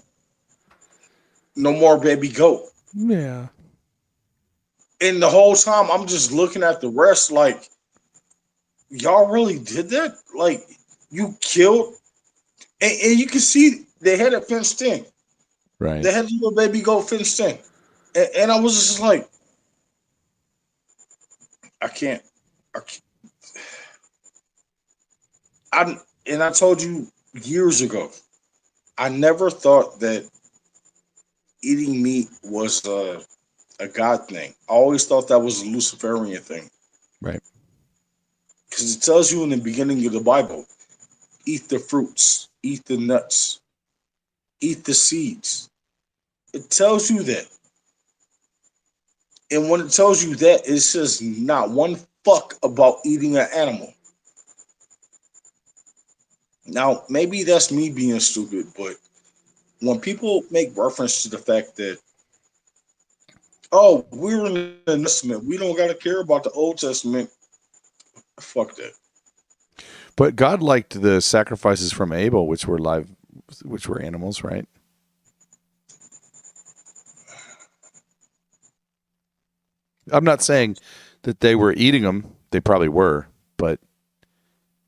No more baby goat. Yeah. And the whole time I'm just looking at the rest like, y'all really did that? Like you killed, and you can see they had it fenced in. Right. They had a little baby goat fenced in, and I was just like, I can't. I, can't. I told you years ago, I never thought that eating meat was a God thing. I always thought that was a Luciferian thing. Right. Because it tells you in the beginning of the Bible, eat the fruits, eat the nuts, eat the seeds. It tells you that. And when it tells you that, it says not one fuck about eating an animal. Now, maybe that's me being stupid, but when people make reference to the fact that, oh, we're in the New Testament, we don't got to care about the Old Testament, fuck that. But God liked the sacrifices from Abel, which were animals, right? I'm not saying that they were eating them. They probably were, but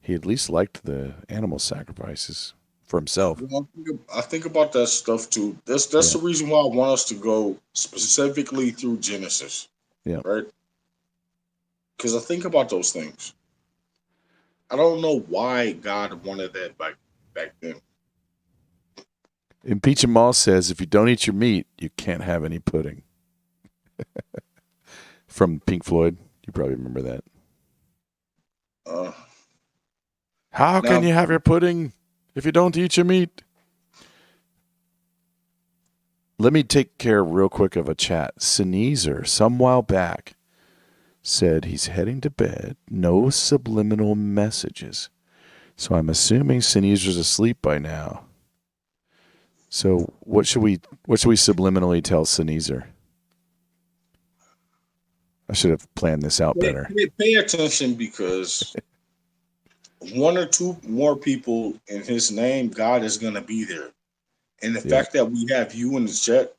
he at least liked the animal sacrifices for himself. I think about that stuff too. That's the reason why I want us to go specifically through Genesis, Yeah. right? Because I think about those things. I don't know why God wanted that back then. Impeach 'em all says, if you don't eat your meat, you can't have any pudding. From Pink Floyd. You probably remember that. How can you have your pudding if you don't eat your meat? Let me take care real quick of a chat. Sneezer, some while back, said he's heading to bed. No subliminal messages. So I'm assuming Sneezer's asleep by now. So what should we subliminally tell Sneezer? I should have planned this out better. Pay attention, because one or two more people in his name, God is going to be there. And the fact that we have you in the chat,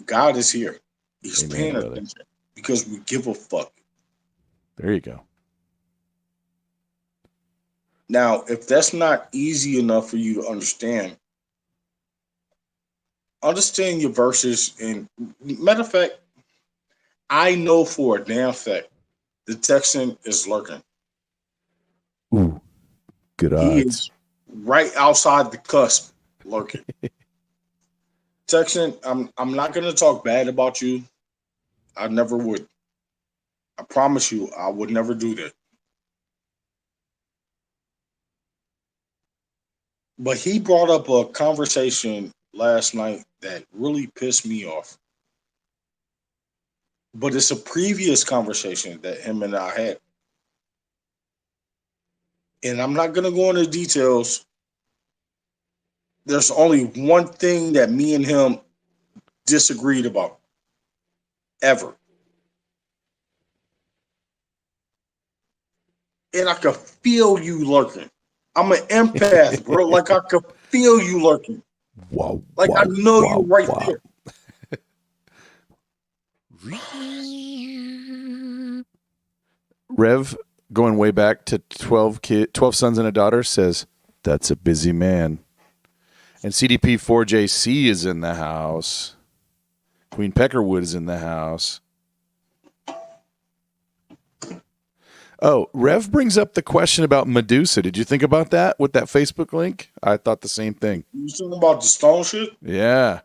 God is here. He's paying attention because we give a fuck. There you go. Now, if that's not easy enough for you to understand your verses. And matter of fact, I know for a damn fact the Texan is lurking. Ooh, good odds. He is right outside the cusp, lurking. Texan, I'm not going to talk bad about you. I never would. I promise you, I would never do that. But he brought up a conversation last night that really pissed me off. But it's a previous conversation that him and I had. And I'm not going to go into details. There's only one thing that me and him disagreed about. Ever. And I could feel you lurking. I'm an empath, bro. Like, I could feel you lurking. Wow. Like, I know you're right there. Rev, going way back to 12 sons and a daughter, says, that's a busy man. And CDP4JC is in the house. Queen Peckerwood is in the house. Oh, Rev brings up the question about Medusa. Did you think about that with that Facebook link? I thought the same thing. You talking about the stone shit? Yeah.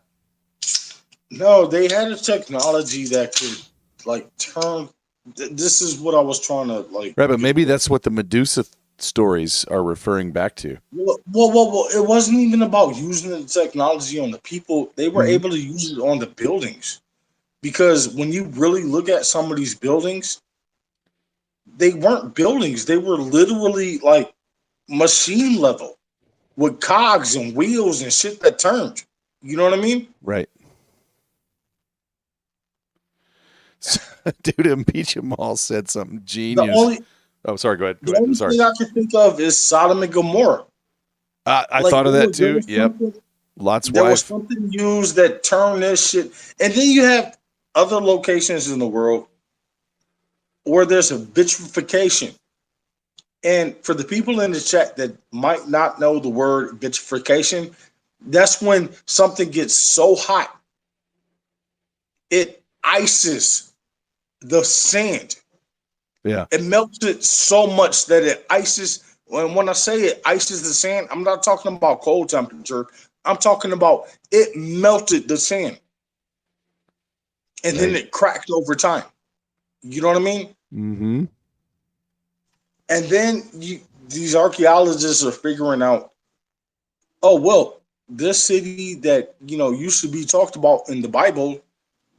No, they had a technology that could, like, turn. This is what I was trying to, like. Right, but maybe that's what the Medusa stories are referring back to. Well, it wasn't even about using the technology on the people. They were able to use it on the buildings. Because when you really look at some of these buildings, they weren't buildings. They were literally like machine level with cogs and wheels and shit that turned. You know what I mean? Right. Dude, Impeach 'em all said something genius. Sorry, go ahead. The only thing I can think of is Sodom and Gomorrah. I thought of that too. Yep. Lot's wife. There was something used that turned this shit. And then you have other locations in the world where there's a vitrification. And for the people in the chat that might not know the word vitrification, that's when something gets so hot, it ices the sand. Yeah. It melts it so much that it ices. When I say it ices the sand, I'm not talking about cold temperature. I'm talking about it melted the sand. And then it cracked over time. You know what I mean? Mm-hmm. And then these archaeologists are figuring out, oh, well, this city that, used to be talked about in the Bible,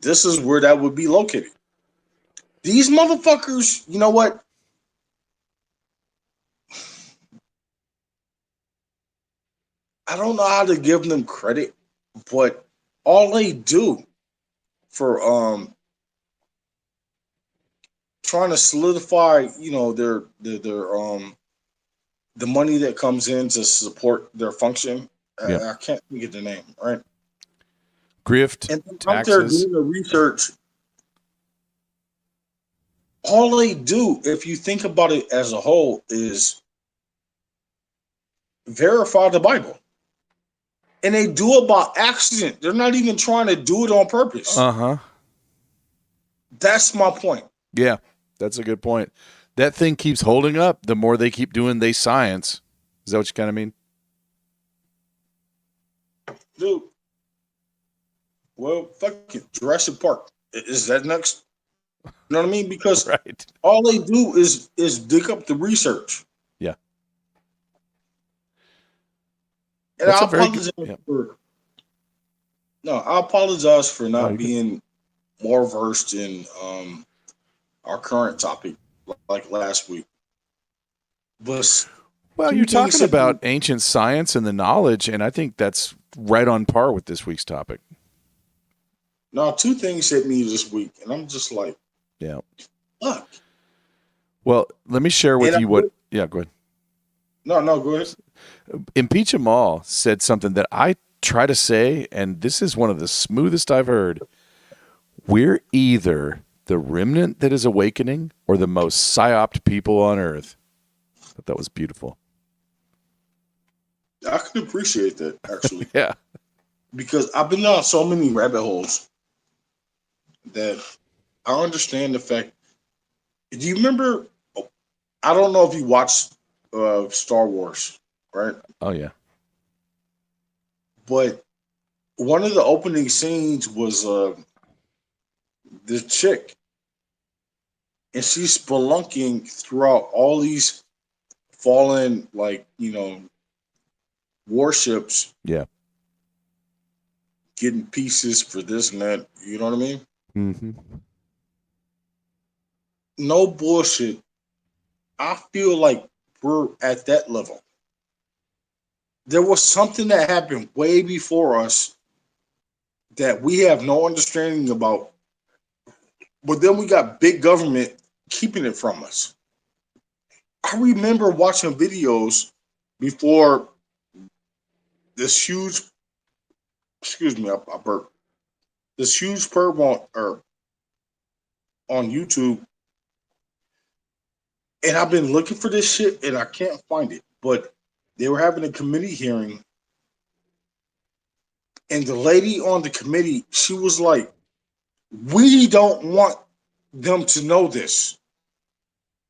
this is where that would be located. These motherfuckers, you know what? I don't know how to give them credit, but all they do for trying to solidify, their the money that comes in to support their function. I can't think of the name, right? Grift, and taxes. Out there doing the research. All they do, if you think about it as a whole, is verify the Bible. And they do it by accident. They're not even trying to do it on purpose. Uh-huh. That's my point. Yeah, that's a good point. That thing keeps holding up the more they keep doing science. Is that what you kind of mean? dude. Well, fuck it. Jurassic Park. Is that next? You know what I mean? Because Right. all they do is dig up the research. Yeah. And That's I a very good. apologize Yeah. for I apologize for No, not you're good. being more versed in our current topic like last week. But Well, two you're things talking hit me. about ancient science and the knowledge, and I think that's right on par with this week's topic. Now, two things hit me this week, and I'm just like, Yeah. fuck. Well, let me share with And you what. Yeah, go ahead. no, go ahead. Impeach 'em all said something that I try to say, and this is one of the smoothest I've heard. We're either the remnant that is awakening or the most psyoped people on earth. I thought that was beautiful. I can appreciate that actually Yeah. because I've been down so many rabbit holes that I understand the fact. Do you remember? I don't know if you watched Star Wars, right? Oh, yeah. But one of the opening scenes was the chick, and she's spelunking throughout all these fallen, like warships, Yeah. getting pieces for this and that. You know what I mean? Mm-hmm. No bullshit. I feel like we're at that level. There was something that happened way before us that we have no understanding about, but then we got big government keeping it from us. I remember watching videos before this huge, excuse me, I burped. This huge perv on YouTube, and I've been looking for this shit and I can't find it. But they were having a committee hearing, and the lady on the committee, she was like, "We don't want them to know this."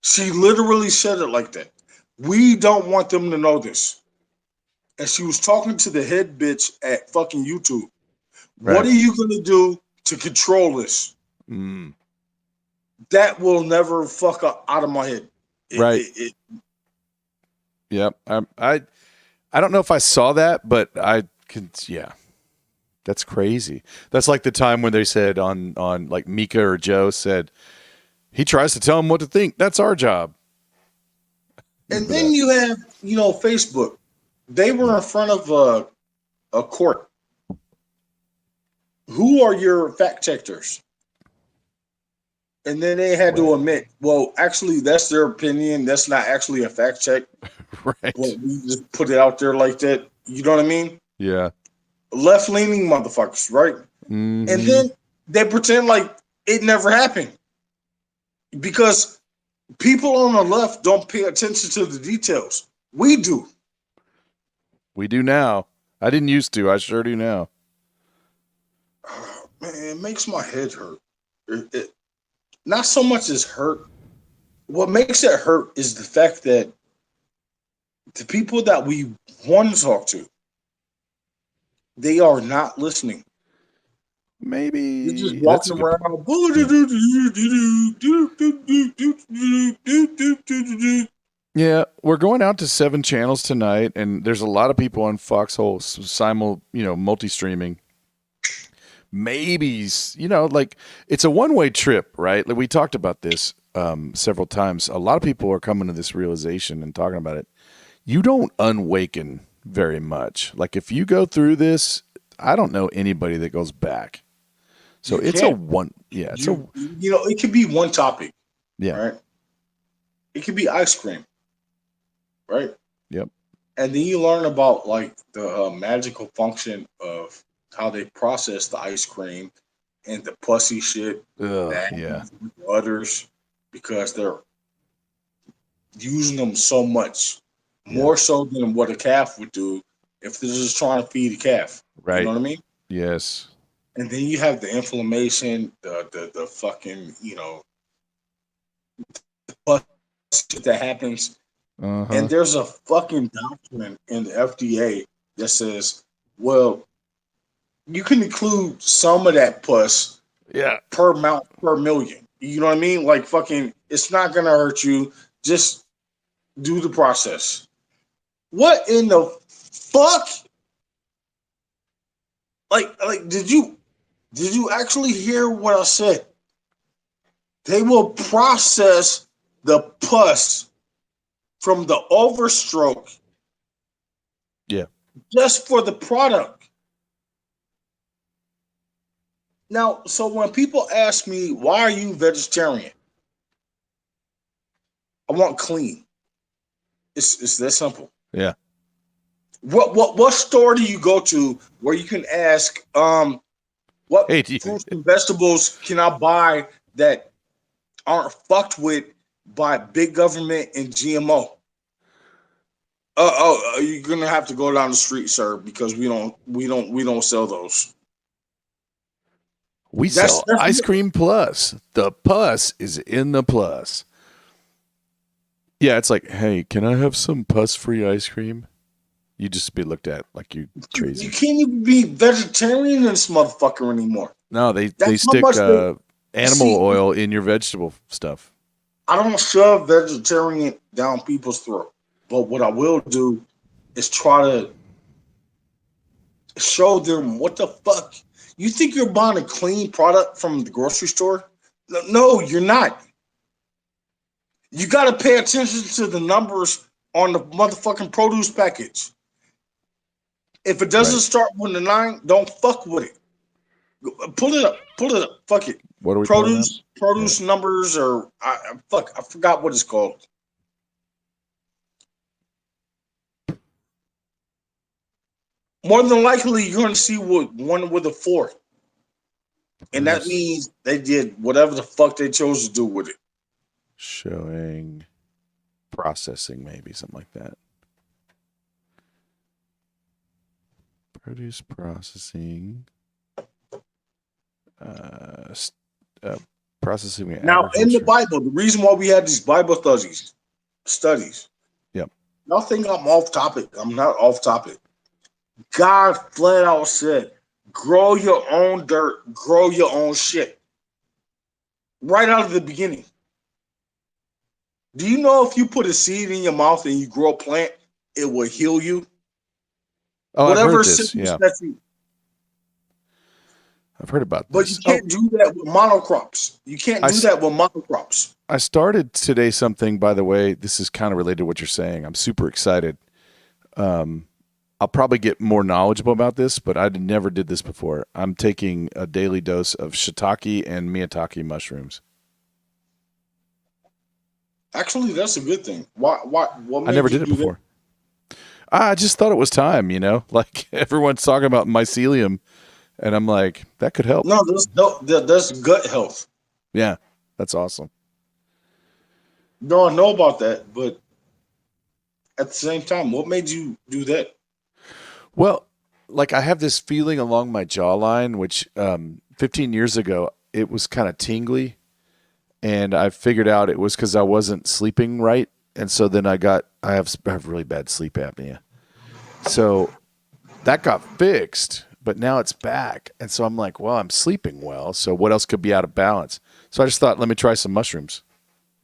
She literally said it like that. We don't want them to know this. And she was talking to the head bitch at fucking YouTube. What Right. are you going to do to control this? Mm. That will never fuck up out of my head. Right. Yep. I don't know if I saw that, but I can. Yeah. That's crazy. That's like the time when they said on like Mika or Joe said, he tries to tell him what to think. That's our job. And then you have, Facebook. They were in front of a court. Who are your fact checkers? And then they had to admit, well, actually, that's their opinion. That's not actually a fact check. Right. But we just put it out there like that. You know what I mean? Yeah. Left leaning motherfuckers, right? Mm-hmm. And then they pretend like it never happened because people on the left don't pay attention to the details. We do. We do now. I didn't used to. I sure do now. Man, it makes my head hurt. It not so much as hurt. What makes it hurt is the fact that the people that we want to talk to, they are not listening. Maybe They're just that's walking a good point. around. Yeah, we're going out to 7 channels tonight, and there's a lot of people on Foxhole multi-streaming. Maybe like it's a one-way trip, right? Like we talked about this several times. A lot of people are coming to this realization and talking about it. You don't unwaken very much. Like if you go through this, I don't know anybody that goes back. So it's a one. Yeah, it's it could be one topic. Yeah. Right. It could be ice cream. Right. Yep. And then you learn about like the magical function of how they process the ice cream and the pussy shit yeah. with others because they're using them so much more so than what a calf would do if they're just trying to feed a calf. Right. You know what I mean? Yes. And then you have the inflammation, the fucking, the pussy shit that happens. Uh-huh. And there's a fucking document in the FDA that says, well, you can include some of that pus Yeah. per million. You know what I mean? Like fucking, it's not gonna hurt you. Just do the process. What in the fuck? Like, did you actually hear what I said? They will process the pus from the overstroke. Yeah. Just for the product. Now, so when people ask me, why are you vegetarian? I want clean. It's that simple. Yeah. What store do you go to where you can ask, what Hey, fruits and vegetables can I buy that aren't fucked with by big government and GMO? You're gonna have to go down the street, sir, because we don't sell those. we sell ice cream plus. The pus is in the plus. Yeah, it's like, hey, can I have some pus-free ice cream? You just be looked at like you crazy. You can't even be vegetarian in this motherfucker anymore. No, they That's how stick much animal oil in your vegetable stuff. I don't shove vegetarian down people's throat, but what I will do is try to show them what the fuck. You think you're buying a clean product from the grocery store? No, you're not. You got to pay attention to the numbers on the motherfucking produce package. If it doesn't start with a 9, don't fuck with it. Pull it up. Fuck it. What are we Produce numbers, or I forgot what it's called. More than likely, you're going to see one with a 4. And that means they did whatever the fuck they chose to do with it. Showing processing, maybe something like that. Produce processing. Processing. Now, in the Bible, the reason why we had these Bible studies. Yep. Y'all think I'm off topic. I'm not off topic. God flat out said, grow your own dirt, grow your own shit. Right out of the beginning. Do you know if you put a seed in your mouth and you grow a plant, it will heal you? Oh, whatever I've heard this. Yeah. I've heard about this. But you can't do that with monocrops. You can't do that with monocrops. I started today something, by the way. This is kind of related to what you're saying. I'm super excited. I'll probably get more knowledgeable about this, but I never did this before. I'm taking a daily dose of shiitake and maitake mushrooms. Actually, that's a good thing. What I never did it before. I just thought it was time, like everyone's talking about mycelium, and I'm like, that could help. No, that's gut health. Yeah, that's awesome. No, I know about that, but at the same time, what made you do that? Well, like I have this feeling along my jawline, which 15 years ago, it was kind of tingly. And I figured out it was because I wasn't sleeping right. And so then I have really bad sleep apnea. So that got fixed, but now it's back. And so I'm like, well, I'm sleeping well. So what else could be out of balance? So I just thought, let me try some mushrooms.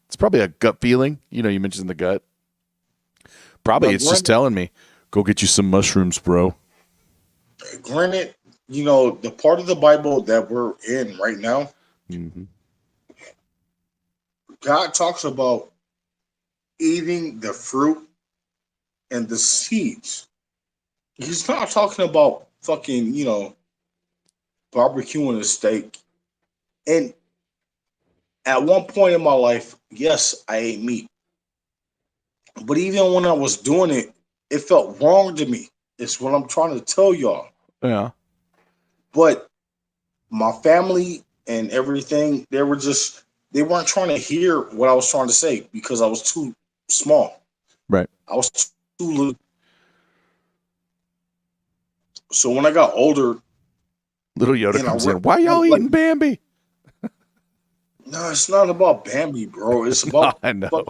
It's probably a gut feeling. You mentioned the gut. Probably it's just telling me, go get you some mushrooms, bro. Granted, the part of the Bible that we're in right now, God talks about eating the fruit and the seeds. He's not talking about fucking, barbecuing a steak. And at one point in my life, yes, I ate meat. But even when I was doing it, it felt wrong to me. It's what I'm trying to tell y'all. Yeah. But my family and everything, they weren't trying to hear what I was trying to say because I was too small. Right. I was too little. So when I got older, little Yoda comes in. Why y'all eating Bambi? No, it's not about Bambi, bro. It's about I know.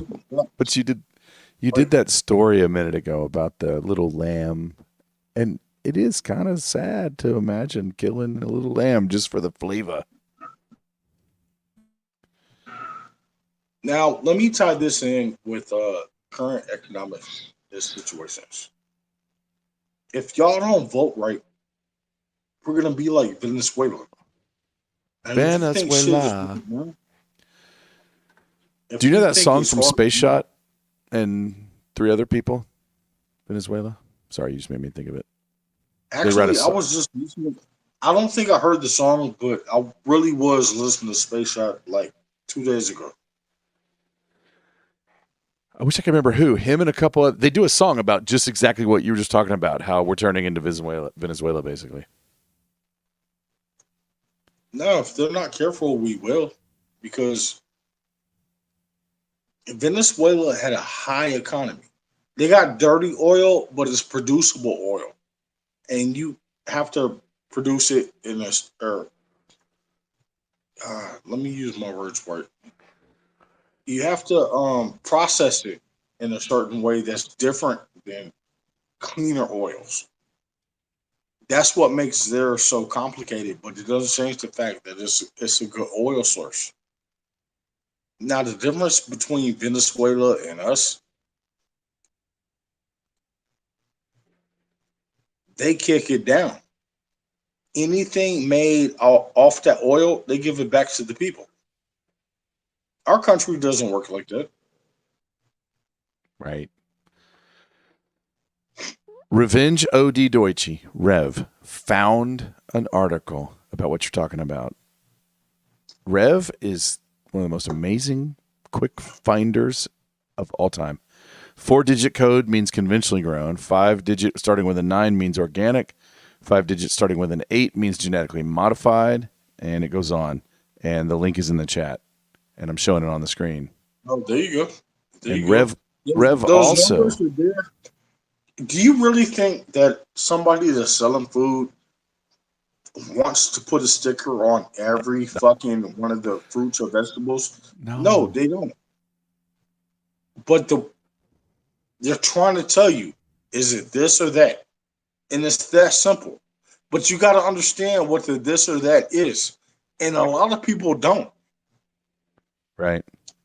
But you did that story a minute ago about the little lamb, and it is kind of sad to imagine killing a little lamb just for the flavor. Now, let me tie this in with current economic situations. If y'all don't vote right, we're gonna be like Venezuela. And if you think shit is, Venezuela. if Do you know you that think song it's from hard, Space Shot and 3 other people? Venezuela? Sorry, you just made me think of it. write a actually, I song. was just listening. I don't think I heard the song, but I really was listening to Space Shot like 2 days ago. I wish I could remember who. Him and a couple of, they do a song about just exactly what you were just talking about, how we're turning into Venezuela basically. No, if they're not careful, we will, because Venezuela had a high economy. They got dirty oil, but it's producible oil, and you have to produce it in a. Or, let me use my words right. You have to process it in a certain way that's different than cleaner oils. That's what makes theirs so complicated, but it doesn't change the fact that it's a good oil source. Now the difference between Venezuela and us, they kick it down. Anything made off that oil, they give it back to the people. Our country doesn't work like that. Right. Revenge OD Deutsche, Rev, found an article about what you're talking about. Rev is one of the most amazing quick finders of all time. 4-digit code means conventionally grown. 5-digit starting with a 9 means organic. 5-digit starting with an 8 means genetically modified. And it goes on. And the link is in the chat. And I'm showing it on the screen. Oh, there you go. There And you go. Rev Those also. numbers are there. Do you really think that somebody that's selling food wants to put a sticker on every fucking one of the fruits or vegetables? No, No. they don't. But they're trying to tell you, is it this or that? And it's that simple. But you got to understand what the this or that is. And a lot of people don't. Right.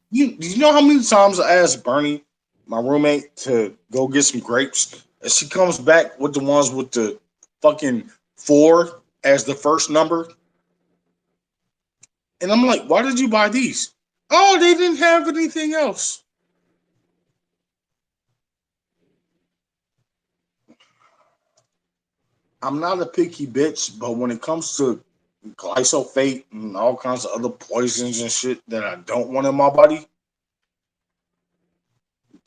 You know how many times I asked Bernie, my roommate, to go get some grapes, and she comes back with the ones with the fucking 4 as the first number, and I'm like, why did you buy these? Oh, they didn't have anything else. I'm not a picky bitch, but when it comes to glyphosate and all kinds of other poisons and shit that I don't want in my body,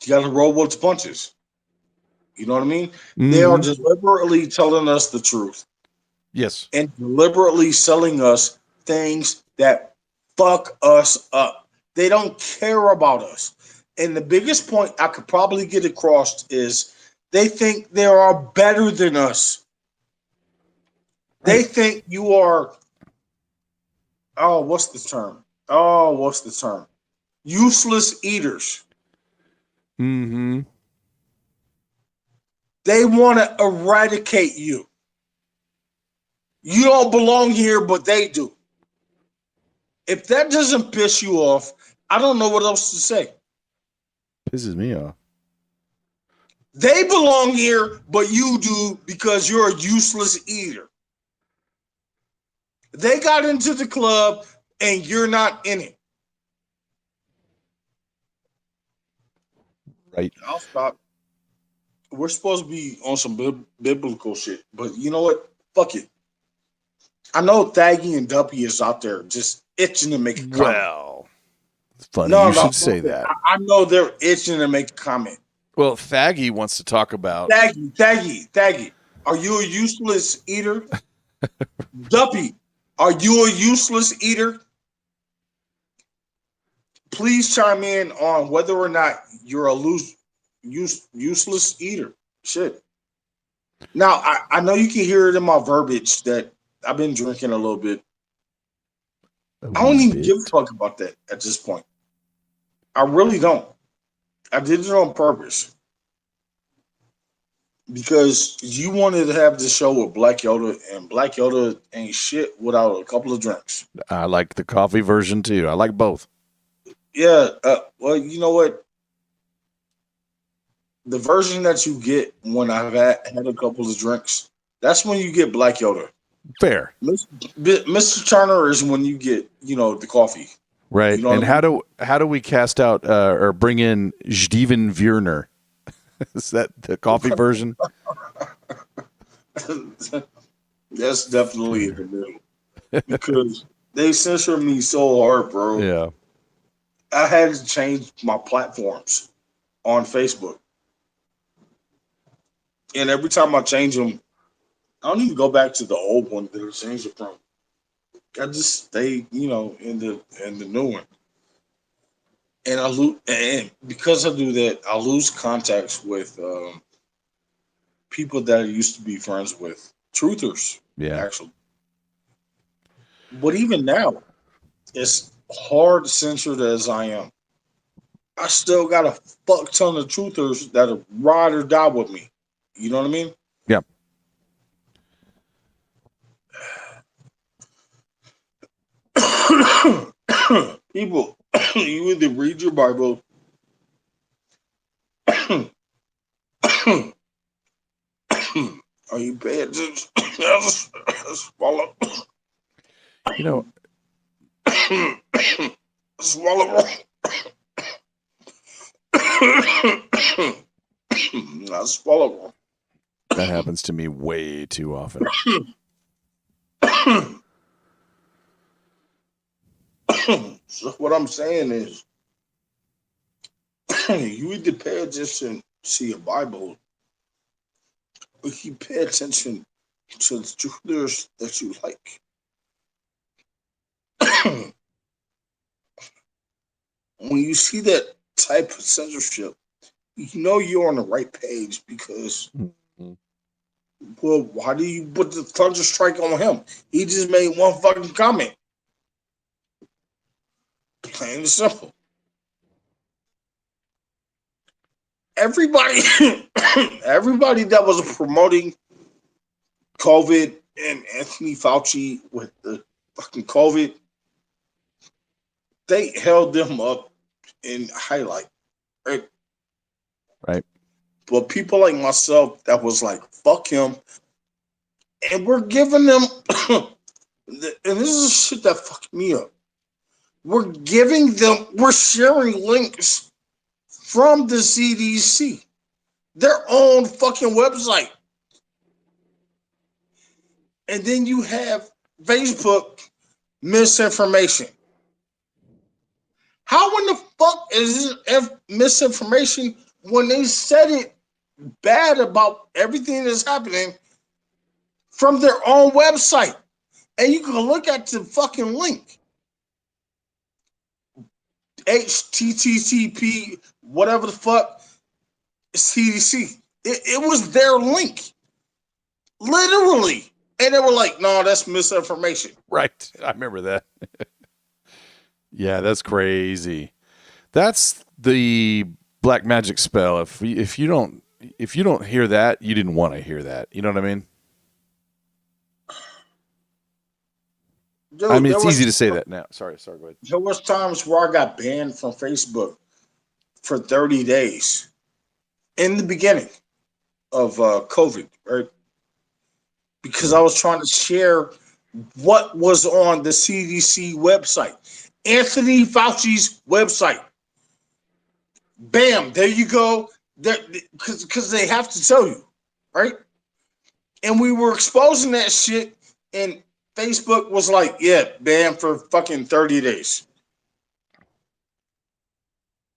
you got to roll with the punches. You know what I mean? They are deliberately telling us the truth Yes. and deliberately selling us things that fuck us up. They don't care about us. And the biggest point I could probably get across is they think they are better than us. They think you are, what's the term? What's the term? Useless eaters. Mm-hmm. They want to eradicate you. You don't belong here, but they do. If that doesn't piss you off, I don't know what else to say. Pisses me off. They belong here, but you do because you're a useless eater. They got into the club and you're not in it. Right. I'll stop. We're supposed to be on some biblical shit, but you know what? Fuck it. I know Thaggy and Duppy is out there just itching to make a comment. Well, it's funny. No, you should fuck say it. that. I know they're itching to make a comment. Well, Thaggy wants to talk about. Thaggy. Are you a useless eater? Duppy, are you a useless eater? Please chime in on whether or not you're a useless eater. Shit. Now, I know you can hear it in my verbiage that I've been drinking a little bit. I don't even give a fuck about that at this point. I really don't. I did it on purpose. because you wanted to have this show with Black Yoda, and Black Yoda ain't shit without a couple of drinks. I like the coffee version too. I like both. Yeah, well, you know what? The version that you get when I've had a couple of drinks, that's when you get Black Yoda. Fair. Mr. Turner is when you get, the coffee. Right. You know And what I mean? how do we cast out or bring in Steven Wierner? Is that the coffee version? That's definitely in the middle. Because they censor me so hard, bro. Yeah. I had to change my platforms on Facebook. And every time I change them, I don't even go back to the old one that I changed it from. I just stay, in the new one. And I lose, and because I do that, I lose contacts with people that I used to be friends with, truthers, Yeah. actually. But even now, as hard censored as I am, I still got a fuck ton of truthers that are ride or die with me. You know what I mean? Yeah. People, you either read your Bible or you pay attention. Swallow. You know, Swallow. Not swallow. that happens to me way too often. So what I'm saying is, you either pay attention to your Bible, or you pay attention to the truthers that you like. When you see that type of censorship, you know you're on the right page because, well, why do you put the thunder strike on him? He just made one fucking comment. Plain and simple. Everybody, everybody that was promoting COVID and Anthony Fauci with the fucking COVID, they held them up in highlight, right? Right. But people like myself that was like, fuck him, and we're giving them, and this is shit that fucked me up. We're sharing links from the CDC, their own fucking website. And then you have Facebook misinformation. How in the fuck is this misinformation when they said it bad about everything that's happening from their own website? And you can look at the fucking link. HTTP, whatever the fuck, CDC. It was their link. Literally. And they were like, no, that's misinformation. Right. I remember that. Yeah, that's crazy. That's the black magic spell. If you don't hear that, you didn't want to hear that. You know what I mean? Dude, I mean, it's easy to say that now. Sorry, go ahead. There was times where I got banned from Facebook for 30 days in the beginning of COVID, right? Because I was trying to share what was on the CDC website, Anthony Fauci's website. Bam, there you go. Because they have to tell you, right? And we were exposing that shit, and Facebook was like, yeah, bam for fucking 30 days.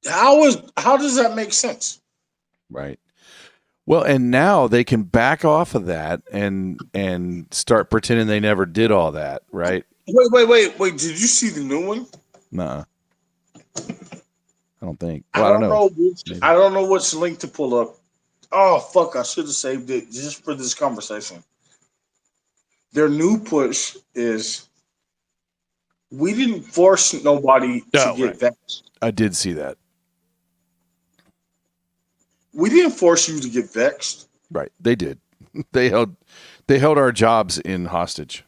How does that make sense? Right. Well, and now they can back off of that and start pretending they never did all that, right? Wait. Did you see the new one? Nuh-uh. I don't think. Well, I don't know. I don't know which link to pull up. Oh, fuck. I should have saved it just for this conversation. Their new push is we didn't force nobody to get vaxxed. I did see that. We didn't force you to get vaxxed. Right. They did. They held our jobs in hostage.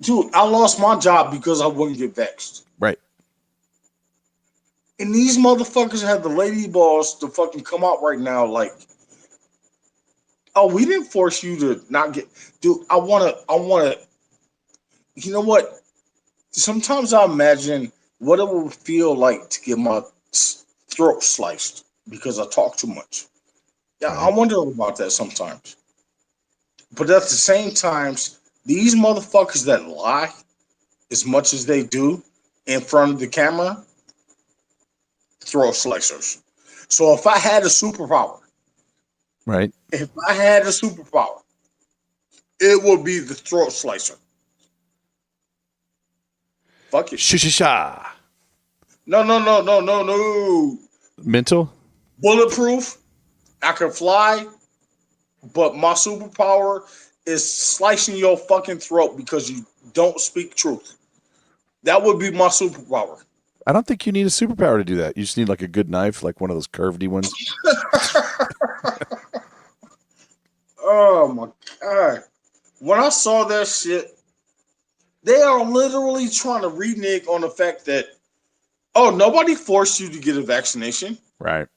Dude, I lost my job because I wouldn't get vexed. Right. And these motherfuckers have the lady balls to fucking come out right now like, oh, we didn't force you to not get. Dude, I wanna. You know what? Sometimes I imagine what it would feel like to get my throat sliced because I talk too much. Yeah, I Right. wonder about that sometimes. But at the same times, these motherfuckers that lie as much as they do in front of the camera, throat slicers. So if I had a superpower, Right. if I had a superpower, it would be the throat slicer. Fuck it. Sha. No. Mental? Bulletproof. I can fly, but my superpower is slicing your fucking throat because you don't speak truth. That would be my superpower. I don't think you need a superpower to do that. You just need like a good knife, like one of those curvedy ones. Oh my god. When I saw that shit, they are literally trying to renege on the fact that, oh, nobody forced you to get a vaccination. Right.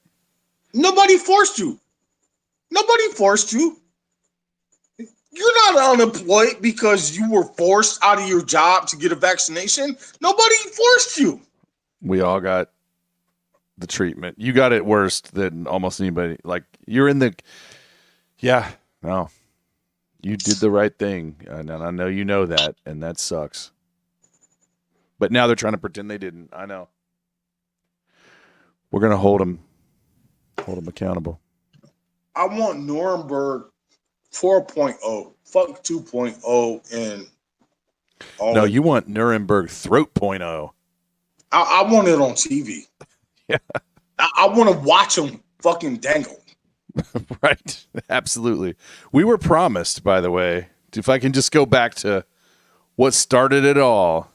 Nobody forced you. Nobody forced you. You're not unemployed because you were forced out of your job to get a vaccination. Nobody forced you. We all got the treatment. You got it worse than almost anybody. Like you're in the, yeah, no, you did the right thing. And I know you know that, and that sucks. But now they're trying to pretend they didn't. I know. We're going to hold them accountable. I want Nuremberg 4.0. Fuck 2.0 and all No, that. you want Nuremberg Throat .0. I want it on TV. Yeah. I want to watch them fucking dangle. Right. Absolutely. We were promised, by the way, if I can just go back to what started it all.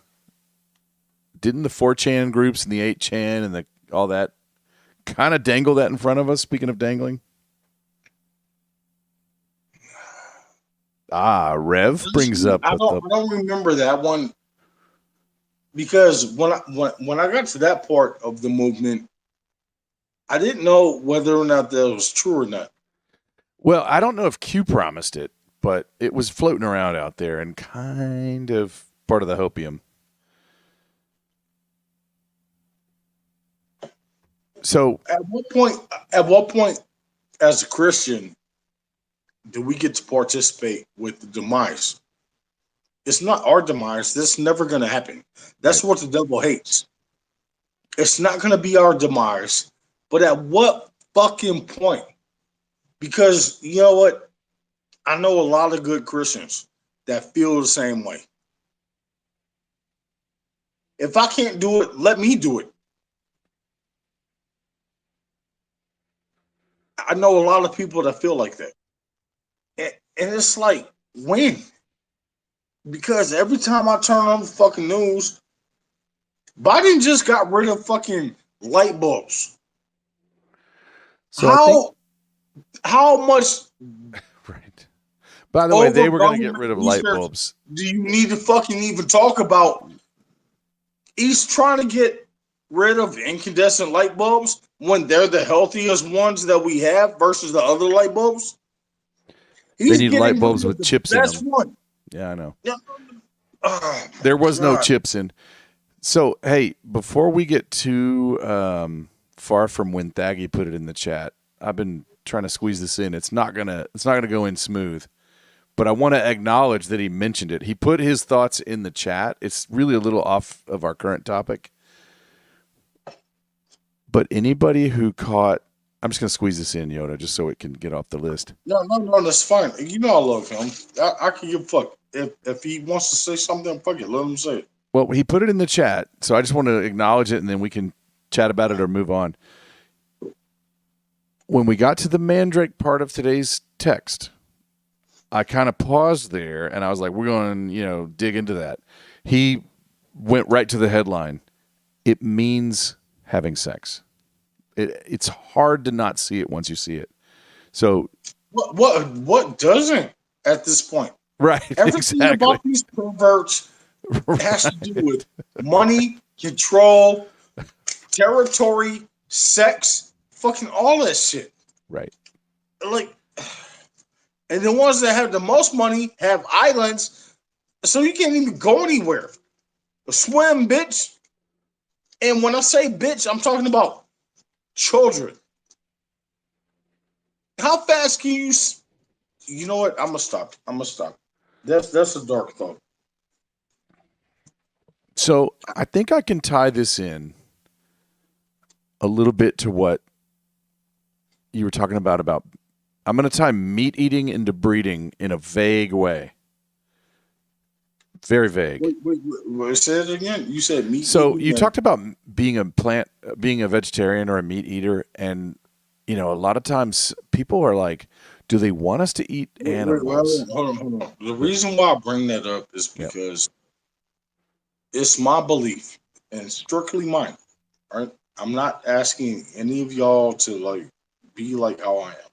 Didn't the 4chan groups and the 8chan and all that kind of dangle that in front of us? Speaking of dangling. Rev brings up. I don't remember that one because when I got to that part of the movement, I didn't know whether or not that was true or not. Well, I don't know if Q promised it, but it was floating around out there and kind of part of the hopium. So At what point, as a Christian, do we get to participate with the demise? It's not our demise. That's never going to happen. That's what the devil hates. It's not going to be our demise. But at what fucking point? Because you know what? I know a lot of good Christians that feel the same way. If I can't do it, let me do it. I know a lot of people that feel like that. And it's like, when? Because every time I turn on the fucking news, Biden just got rid of fucking light bulbs. So how much? Right. By the way, they were going to get rid of light bulbs. Do you need to fucking even talk about? He's trying to get rid of incandescent light bulbs when they're the healthiest ones that we have versus the other light bulbs. They need light bulbs with chips in them. One. Yeah, I know. Yeah. There was no chips in. So, hey, before we get too far from when Thaggy put it in the chat, I've been trying to squeeze this in. It's not gonna go in smooth. But I want to acknowledge that he mentioned it. He put his thoughts in the chat. It's really a little off of our current topic. But anybody who caught, I'm just going to squeeze this in, Yoda, just so it can get off the list. No, that's fine. You know I love him. I can give a fuck. If he wants to say something, fuck it, let him say it. Well, he put it in the chat, so I just want to acknowledge it, and then we can chat about it or move on. When we got to the Mandrake part of today's text, I kind of paused there, and I was like, we're going to, dig into that. He went right to the headline. It means having sex. It's hard to not see it once you see it. So What doesn't at this point? right, Everything exactly. about these perverts has to do Right. with money, control, territory, sex, fucking all that shit. Right. Like, and the ones that have the most money have islands, so you can't even go anywhere. Swim, bitch. And when I say bitch, I'm talking about children. How fast can you? You know what? I'm gonna stop. I'm gonna stop. That's a dark thought. So I think I can tie this in a little bit to what you were talking about. I'm going to tie meat eating into breeding in a vague way. Very vague. Wait, say it again. You said meat. So eating you and- talked about being a vegetarian or a meat eater, and a lot of times people are like, "Do they want us to eat animals?" Hold on. The reason why I bring that up is Yep. because it's my belief and strictly mine. Right? I'm not asking any of y'all to like be like how I am.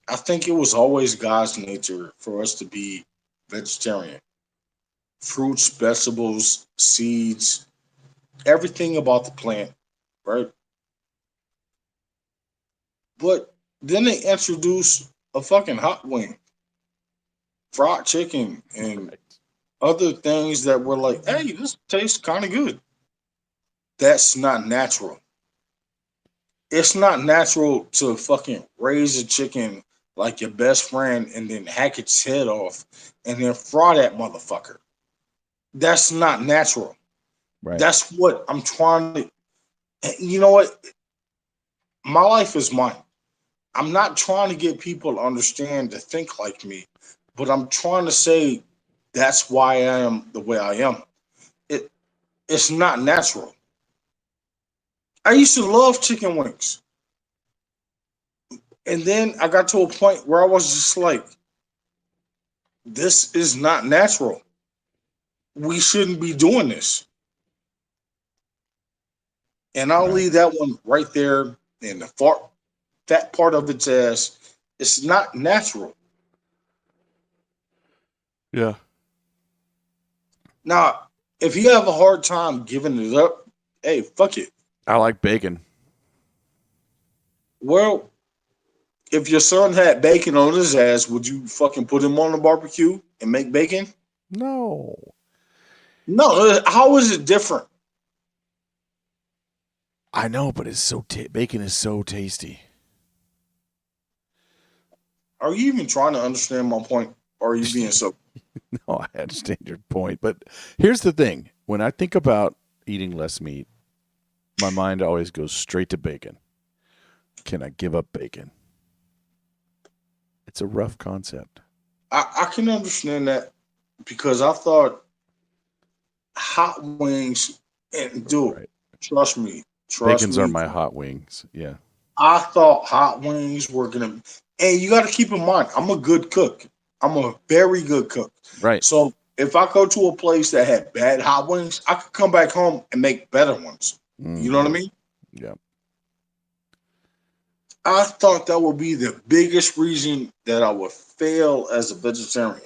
I think it was always God's nature for us to be vegetarian. Fruits, vegetables, seeds, everything about the plant, right? But then they introduce a fucking hot wing, fried chicken, and other things that were like, hey, this tastes kind of good. That's not natural. It's not natural to fucking raise a chicken like your best friend and then hack its head off and then fry that motherfucker. That's not natural. Right. That's what I'm trying to. You know what? My life is mine. I'm not trying to get people to understand to think like me, but I'm trying to say that's why I am the way I am. It it's not natural. I used to love chicken wings. And then I got to a point where I was just like, this is not natural. We shouldn't be doing this. And I'll Right. leave that one right there in the far, that part of its ass. It's not natural. Yeah. Now, if you have a hard time giving it up, hey, fuck it. I like bacon. Well, if your son had bacon on his ass, would you fucking put him on the barbecue and make bacon? No. No. How is it different? I know, but bacon is so tasty. Are you even trying to understand my point? Or are you being so? No, I understand your point, but here's the thing. When I think about eating less meat, my mind always goes straight to bacon. Can I give up bacon? It's a rough concept. I can understand that because I thought hot wings and dude, Right. trust me, Bacons are my hot wings. Yeah. I thought hot wings were gonna, and you got to keep in mind, I'm a good cook. I'm a very good cook. Right. So if I go to a place that had bad hot wings, I could come back home and make better ones. You know what I mean? Yeah. I thought that would be the biggest reason that I would fail as a vegetarian.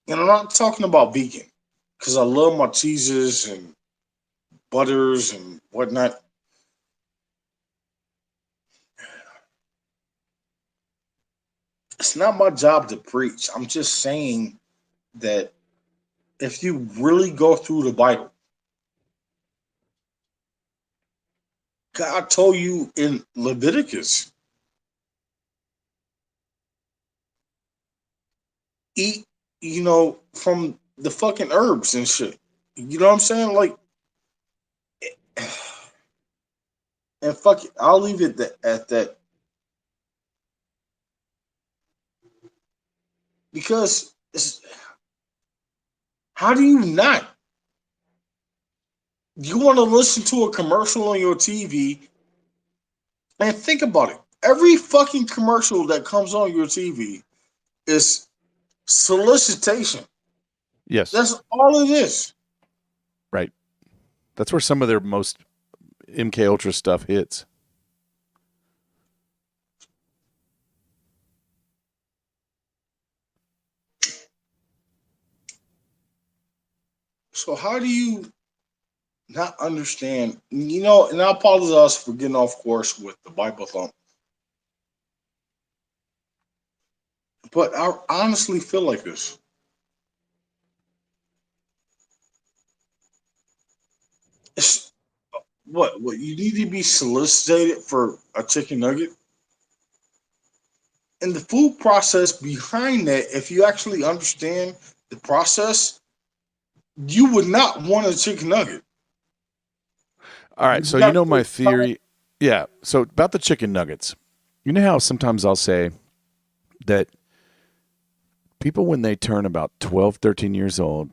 And I'm not talking about vegan because I love my cheeses and butters and whatnot. It's not my job to preach. I'm just saying that if you really go through the Bible, God told you in Leviticus, eat, from the fucking herbs and shit. You know what I'm saying? Like, and fuck it, I'll leave it at that because how do you not? You want to listen to a commercial on your TV and think about it. Every fucking commercial that comes on your TV is solicitation. Yes. That's all it is. Right. That's where some of their most MK Ultra stuff hits. So how do you not understand? You know, and I apologize for getting off course with the Bible thump, but I honestly feel like this. It's, what you need to be solicited for a chicken nugget, and the food process behind that. If you actually understand the process, you would not want a chicken nugget. All right, But so you you got know my to try. theory. Yeah, so about the chicken nuggets. You know how sometimes I'll say that people, when they turn about 12, 13 years old,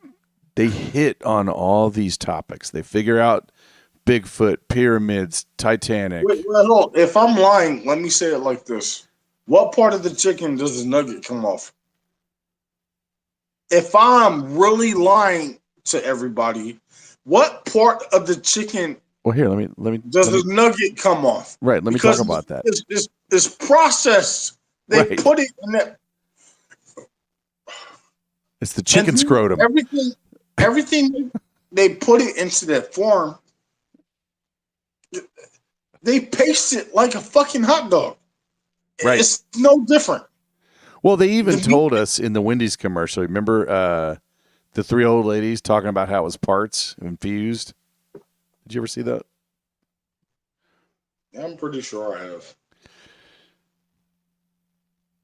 they hit on all these topics. They figure out Bigfoot, pyramids, Wait, Titanic. wait, hold on. If I'm lying, let me say it like this: what part of the chicken does the nugget come off? If I'm really lying to everybody, what part of the chicken Well, here, let does me the nugget come off? right, let me talk Because about that. it's processed. They Right. put it in that, It's the and chicken scrotum. everything they put it into that form. They paste it like a fucking hot dog. Right. It's no different. Well, they The even meat, told us in the Wendy's commercial. Remember the three old ladies talking about how it was parts infused? Did you ever see that? I'm pretty sure I have.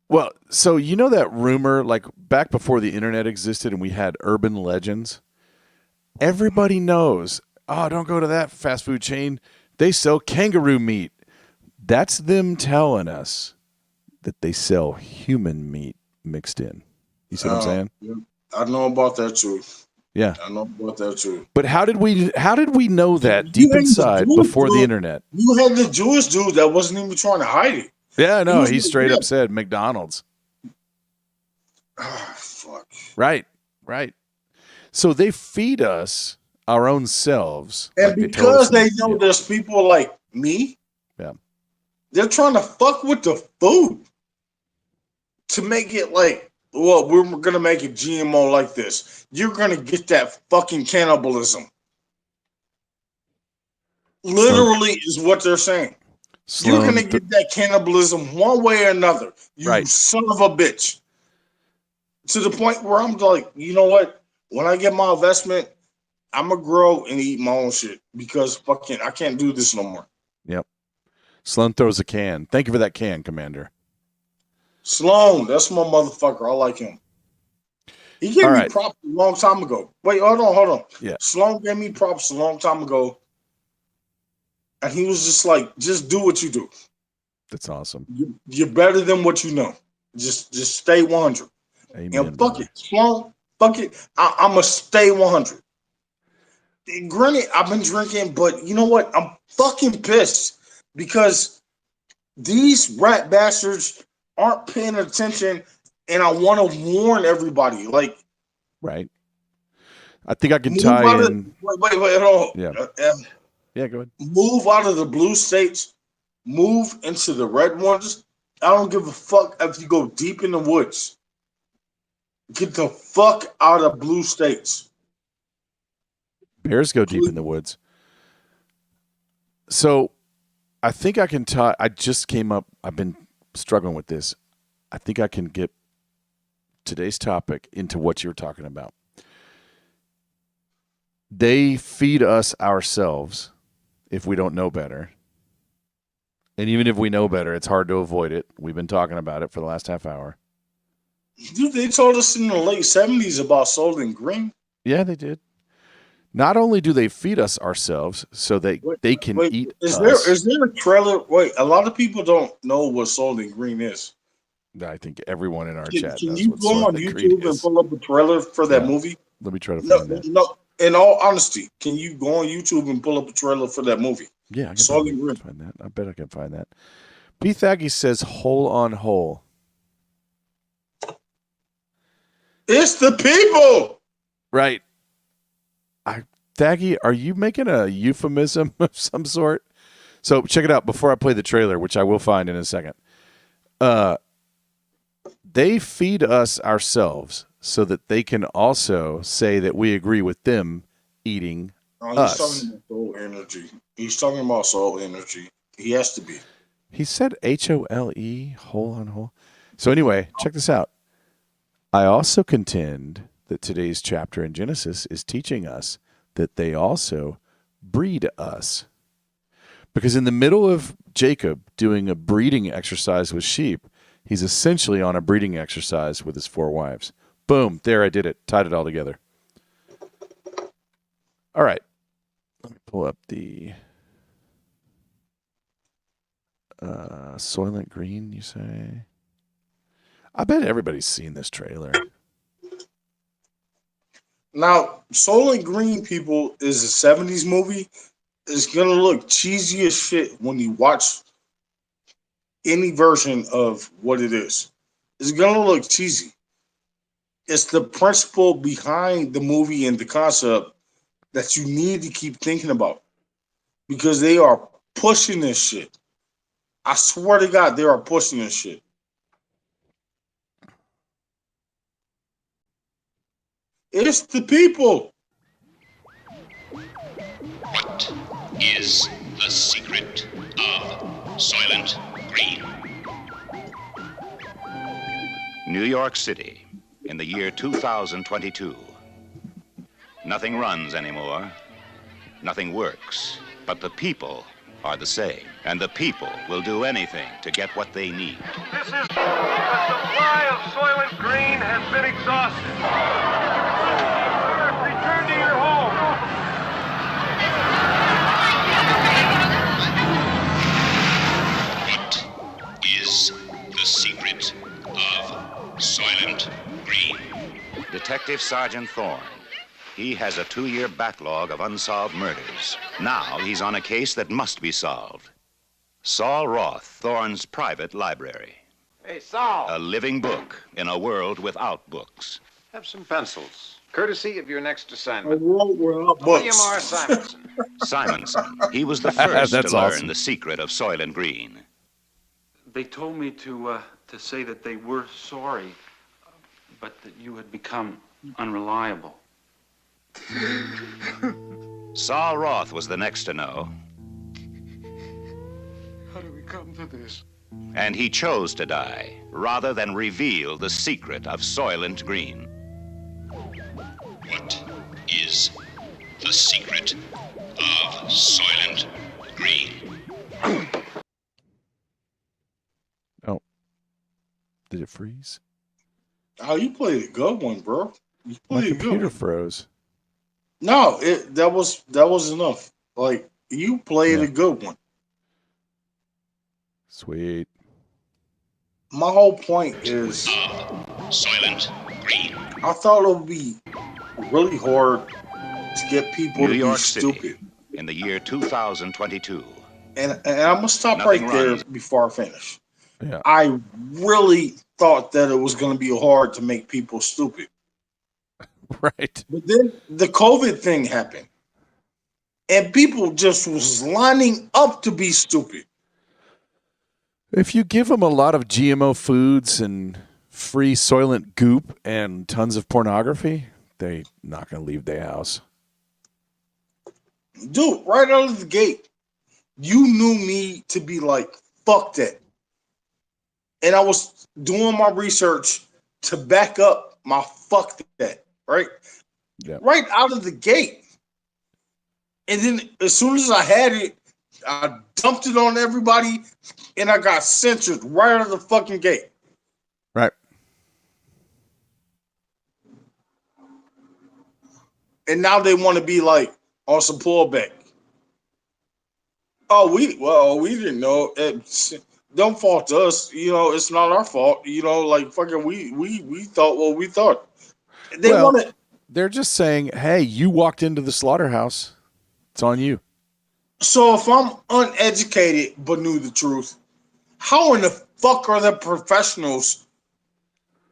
Well, so you know that rumor, like back before the internet existed and we had urban legends? Everybody knows, oh, don't go to that fast food chain. They sell kangaroo meat. That's them telling us that they sell human meat mixed in. You see what I'm saying? Yeah, I know about that too. Yeah. I know about that too. But how did we know that You deep had the inside Jewish before the dude. internet? You had the Jewish dude that wasn't even trying to hide it. Yeah, He no, was he like, straight "Yeah, up said McDonald's. fuck." Right. Right. So they feed us our own selves And like they told us because they yeah. know there's people like me, Yeah. they're trying to fuck with the food to make it like, well, we're gonna make it GMO like this. You're gonna get that fucking cannibalism. Sloan Literally is what they're saying. You're Sloan gonna get that cannibalism one way or another. You right. son of a bitch. To the point where I'm like, you know what? When I get my investment, I'm gonna grow and eat my own shit because fucking I can't do this no more. Yep. Sloan throws a can. Thank you for that can, Commander. Sloan, that's my motherfucker. I like him. He All gave me right. props a long time ago. Wait, hold on. Yeah. Sloan gave me props a long time ago, and he was just like, just do what you do. That's awesome. You're better than what you know. Just stay 100. Amen, And fuck brother. it, Sloan. Fuck it. I'm gonna stay 100. Granted, I've been drinking, but you know what? I'm fucking pissed because these rat bastards aren't paying attention, and I want to warn everybody. Like, Right. I think I can move tie out of in. wait, hold Yeah. on. Yeah, go ahead. Move out of the blue states. Move into the red ones. I don't give a fuck if you go deep in the woods. Get the fuck out of blue states. Bears go deep in Please. the woods. So I think I can tie. I just came up. I've been struggling with this. I think I can get today's topic into what you're talking about. They feed us ourselves if we don't know better. And even if we know better, it's hard to avoid it. We've been talking about it for the last half hour. Dude, they told us in the late 70s about Soylent Green. Yeah, they did. Not only do they feed us ourselves so they can eat us. Is there a trailer? Wait, a lot of people don't know what Soylent Green is. I think everyone in our Can, chat can knows you what go on Soylent Green YouTube and is. pull up a trailer for that Yeah. movie? Let me try to No, find that. no. In all honesty, can you go on YouTube and pull up a trailer for that movie? Yeah, I can Soylent probably Green. find that. I bet I can find that. P. Thaggy says hole on hole. It's the people. Right. Thaggy, are you making a euphemism of some sort? So check it out before I play the trailer, which I will find in a second. They feed us ourselves so that they can also say that we agree with them eating He's us. talking about soul energy. He's talking about soul energy. He has to be. He said HOLE, hole on hole. So anyway, check this out. I also contend that today's chapter in Genesis is teaching us that they also breed us. Because in the middle of Jacob doing a breeding exercise with sheep, he's essentially on a breeding exercise with his 4 wives. Boom, there I did it. Tied it all together. All right. Let me pull up the Soylent Green, you say? I bet everybody's seen this trailer. Now, Soylent Green, people, is a 70s movie. It's going to look cheesy as shit when you watch any version of what it is. It's going to look cheesy. It's the principle behind the movie and the concept that you need to keep thinking about because they are pushing this shit. I swear to God, they are pushing this shit. It's the people. What is the secret of Soylent Green? New York City, in the year 2022. Nothing runs anymore. Nothing works. But the people are the same. And the people will do anything to get what they need. This is the supply of Soylent Green has been exhausted. Return to your home. What is the secret of Soylent Green? Detective Sergeant Thorne. He has a 2-year backlog of unsolved murders. Now he's on a case that must be solved. Saul Roth, Thorne's private library. Hey, Saul. A living book in a world without books. Have some pencils, courtesy of your next A assignment. world without William books. R. Simonson. Simonson. He was the first That's to learn awesome. the secret of Soylent Green. They told me to say that they were sorry, but that you had become unreliable. Saul Roth was the next to know, How do we come to this? and he chose to die rather than reveal the secret of Soylent Green. What is the secret of Soylent Green? Oh. Did it freeze? Oh, you played a good one, bro. You My played a good computer one. froze. No, that was enough. Like, you played Yeah. a good one. Sweet. My whole point is Soylent Green. I thought it would be really hard to get people New to be York City, stupid. in the year 2022. And I'm going to stop Nothing right there runs. before I finish. Yeah. I really thought that it was going to be hard to make people stupid. Right. But then the COVID thing happened. And people just was lining up to be stupid. If you give them a lot of GMO foods and free Soylent goop and tons of pornography, they're not going to leave their house. Dude, right out of the gate, you knew me to be like, fuck that. And I was doing my research to back up my fuck that, right? Yeah. Right out of the gate. And then as soon as I had it, I dumped it on everybody and I got censored right out of the fucking gate. Right. And now they want to be like on some pullback. Oh, we didn't know. Don't fault us. You know, it's not our fault. You know, like fucking we thought what we thought. They Well, want to. they're just saying, hey, you walked into the slaughterhouse. It's on you. So if I'm uneducated but knew the truth, how in the fuck are the professionals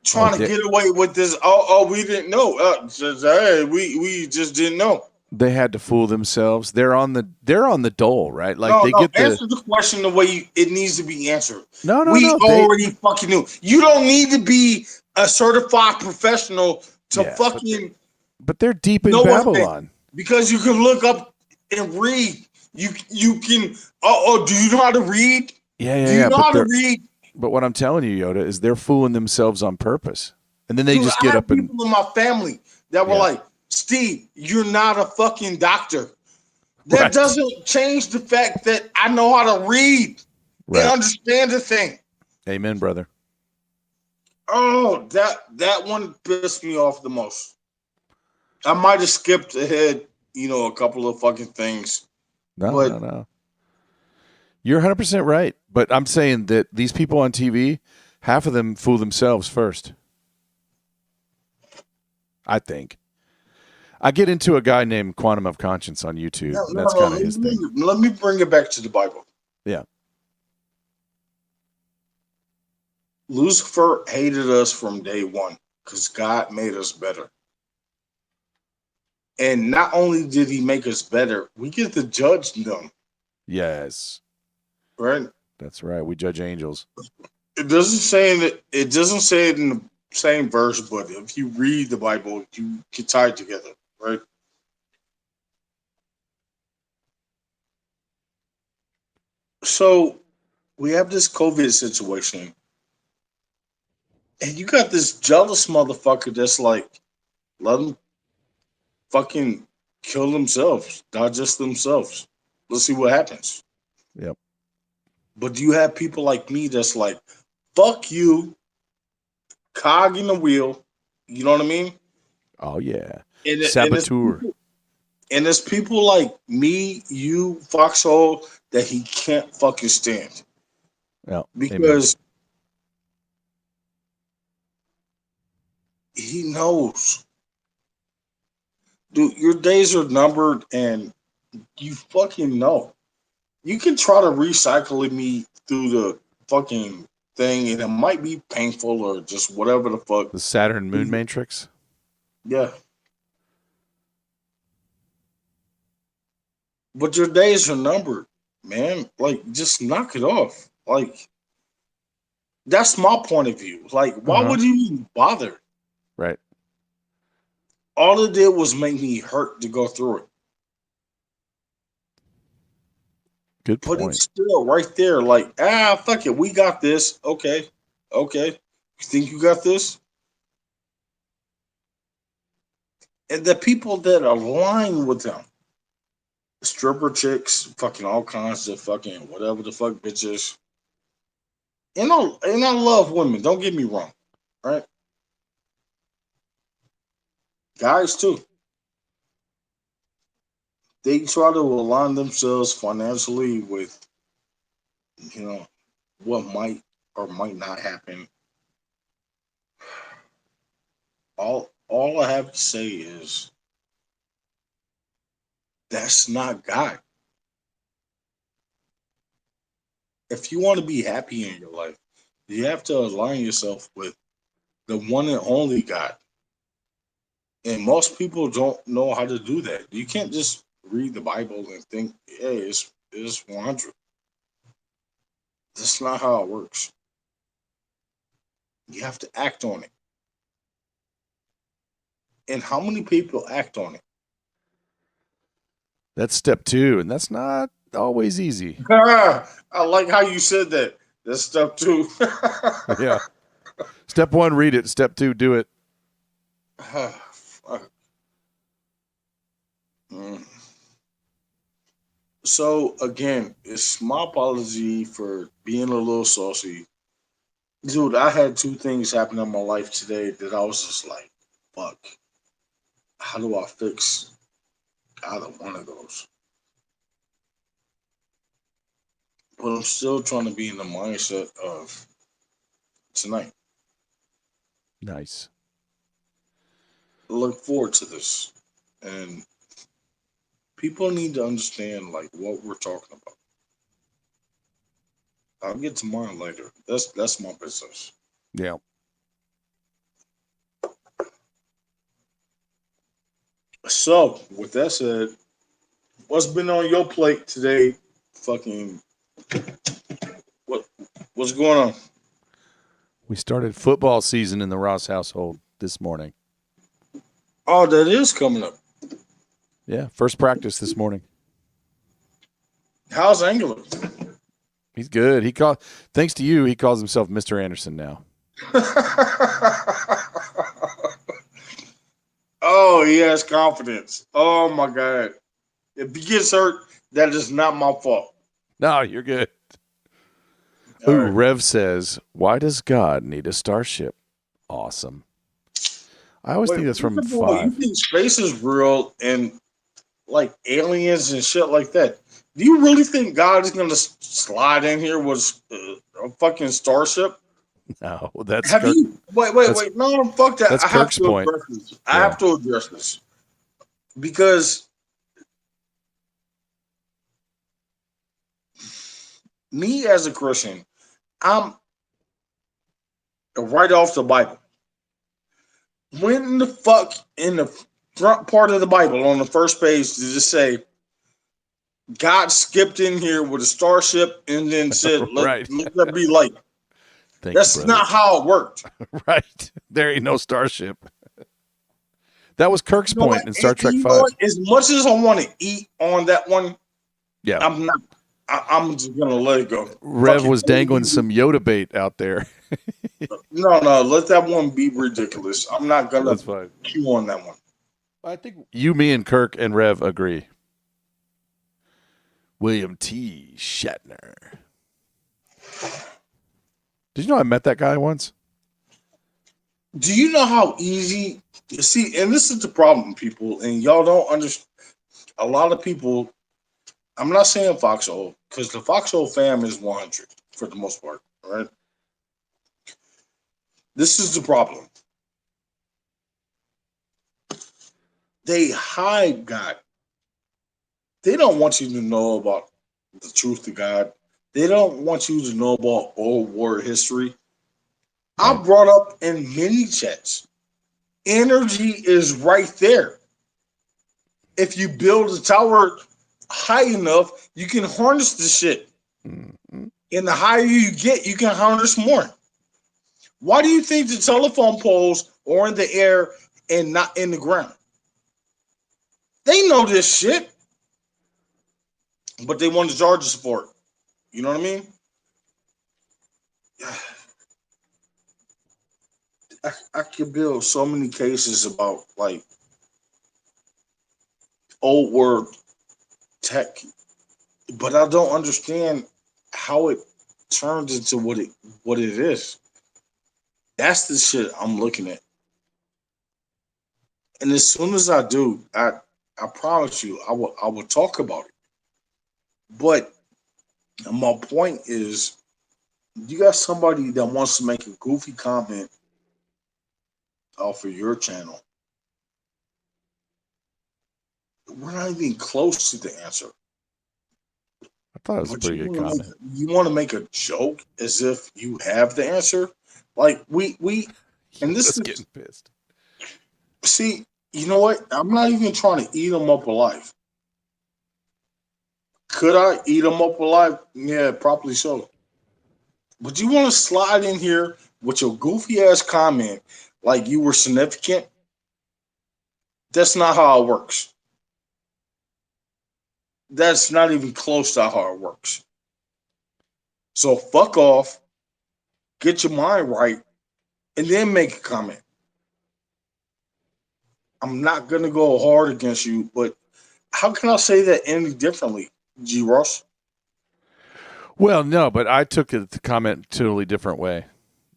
trying to get away with this? Oh, we didn't know. Hey, we just didn't know. They had to fool themselves. They're on the dole, right? Like No, they no, get the answer the question the way it needs to be answered. no. We They, already fucking knew. You don't need to be a certified professional to Yeah, fucking but they're deep in know what Babylon. Because you can look up and read. You can. Do you know how to read? Do you Yeah. know how to read? But what I'm telling you, Yoda, is they're fooling themselves on purpose, and then they Dude, just I get have up and people in my family that were yeah, like, Steve, you're not a fucking doctor. That right, doesn't change the fact that I know how to read and right. understand the thing. Amen, brother. Oh, that one pissed me off the most. I might have skipped ahead, a couple of fucking things, but No. You're 100% right. But I'm saying that these people on TV, half of them fool themselves first. I think. I get into a guy named Quantum of Conscience on YouTube, and no. that's kind of his thing. Let me bring it back to the Bible. Yeah. Lucifer hated us from day one because God made us better. And not only did he make us better, we get to judge them, Yes. right? That's right. We judge angels. It doesn't say it in the same verse, but if you read the Bible, you can tie it together, right? So we have this COVID situation, and you got this jealous motherfucker that's like, let them fucking kill themselves, digest themselves. Let's see what happens. Yep. But do you have people like me that's like, fuck you, cog in the wheel? You know what I mean? Oh, yeah. And Saboteur. it's people like me, you, Foxhole, that he can't fucking stand Yeah. Amen. because he knows, dude, your days are numbered, and you fucking know. You can try to recycle me through the fucking thing, and it might be painful or just whatever the fuck. The Saturn moon matrix. Yeah. But your days are numbered, man. Like, just knock it off. Like, that's my point of view. Like, why Uh-huh. would you even bother? Right. All it did was make me hurt to go through it. Good But it's point. still right there, like, fuck it. We got this. Okay. Okay. You think you got this? And the people that align with them, stripper chicks, fucking all kinds of fucking whatever the fuck bitches. And I love women, don't get me wrong. Right? Guys too. They try to align themselves financially with, you know, what might or might not happen. All I have to say is that's not God. If you want to be happy in your life, you have to align yourself with the one and only God. And most people don't know how to do that. You can't just read the Bible and think, hey, it's 100. That's not how it works. You have to act on it. And how many people act on it? That's step 2, and that's not always easy. I like how you said that. That's stuff too. Yeah. Step 1, read it. Step 2, do it. Fuck. Mm. So again, it's my apology for being a little saucy. Dude, I had two things happen in my life today that I was just like, fuck. How do I fix either one of those? But I'm still trying to be in the mindset of tonight. Nice. Look forward to this. And people need to understand like what we're talking about. I'll get to mine later. That's my business. Yeah. So, with that said, what's been on your plate today? Fucking what? What's going on? We started football season in the Ross household this morning. Oh, that is coming up. Yeah, first practice this morning. How's Angular? He's good. Thanks to you, he calls himself Mr. Anderson now. Oh, he has confidence. Oh my God. If he gets hurt, that is not my fault. No, you're good. All Ooh, right. Rev says, why does God need a starship? Awesome. I always think that's from first of all, you 5. think space is real and like aliens and shit like that? Do you really think God is going to slide in here with a fucking starship? No, that's Have Kirk. you? Wait. No, fuck that. That's I have Kirk's to point. address this. I Yeah. have to address this because me as a Christian, I'm right off the Bible. When the fuck in the front part of the Bible on the first page does it say God skipped in here with a starship and then said, Right. let there be light? That's you, not how it worked. right. There ain't no starship. That was Kirk's You know point what? in Star Trek You know 5. what? As much as I want to eat on that one, Yeah. I'm not. I'm just gonna let it go. Rev Fuck it. was dangling some Yoda bait out there. No, let that one be ridiculous. I'm not gonna That's fine. chew on that one. I think you, me, and Kirk and Rev agree. William T. Shatner. Did you know I met that guy once? Do you know how easy? See, and this is the problem, people, and y'all don't understand. A lot of people. I'm not saying Foxhole because the Foxhole fam is 100 for the most part, right? This is the problem. They hide God. They don't want you to know about the truth of God. They don't want you to know about old war history. I Right. brought up in many chats. Energy is right there. If you build a tower high enough, you can harness the shit. Mm-hmm. And the higher you get, you can harness more. Why do you think the telephone poles are in the air and not in the ground? They know this shit, but they want to charge us for it. You know what I mean? I could build so many cases about like old world tech, but I don't understand how it turns into what it is. That's the shit I'm looking at. And as soon as I do, I promise you, I will talk about it. But my point is, you got somebody that wants to make a goofy comment off of your channel. We're not even close to the answer. I thought it was a pretty good comment. You want to make a joke as if you have the answer, like we and this Just is getting pissed. see. You know what? I'm not even trying to eat them up alive. Could I eat them up alive? Yeah, probably so. But you want to slide in here with your goofy ass comment like you were significant? That's not how it works. That's not even close to how it works. So fuck off, get your mind right, and then make a comment. I'm not gonna go hard against you, but how can I say that any differently, G. Ross? Well, no, but I took the comment totally different way.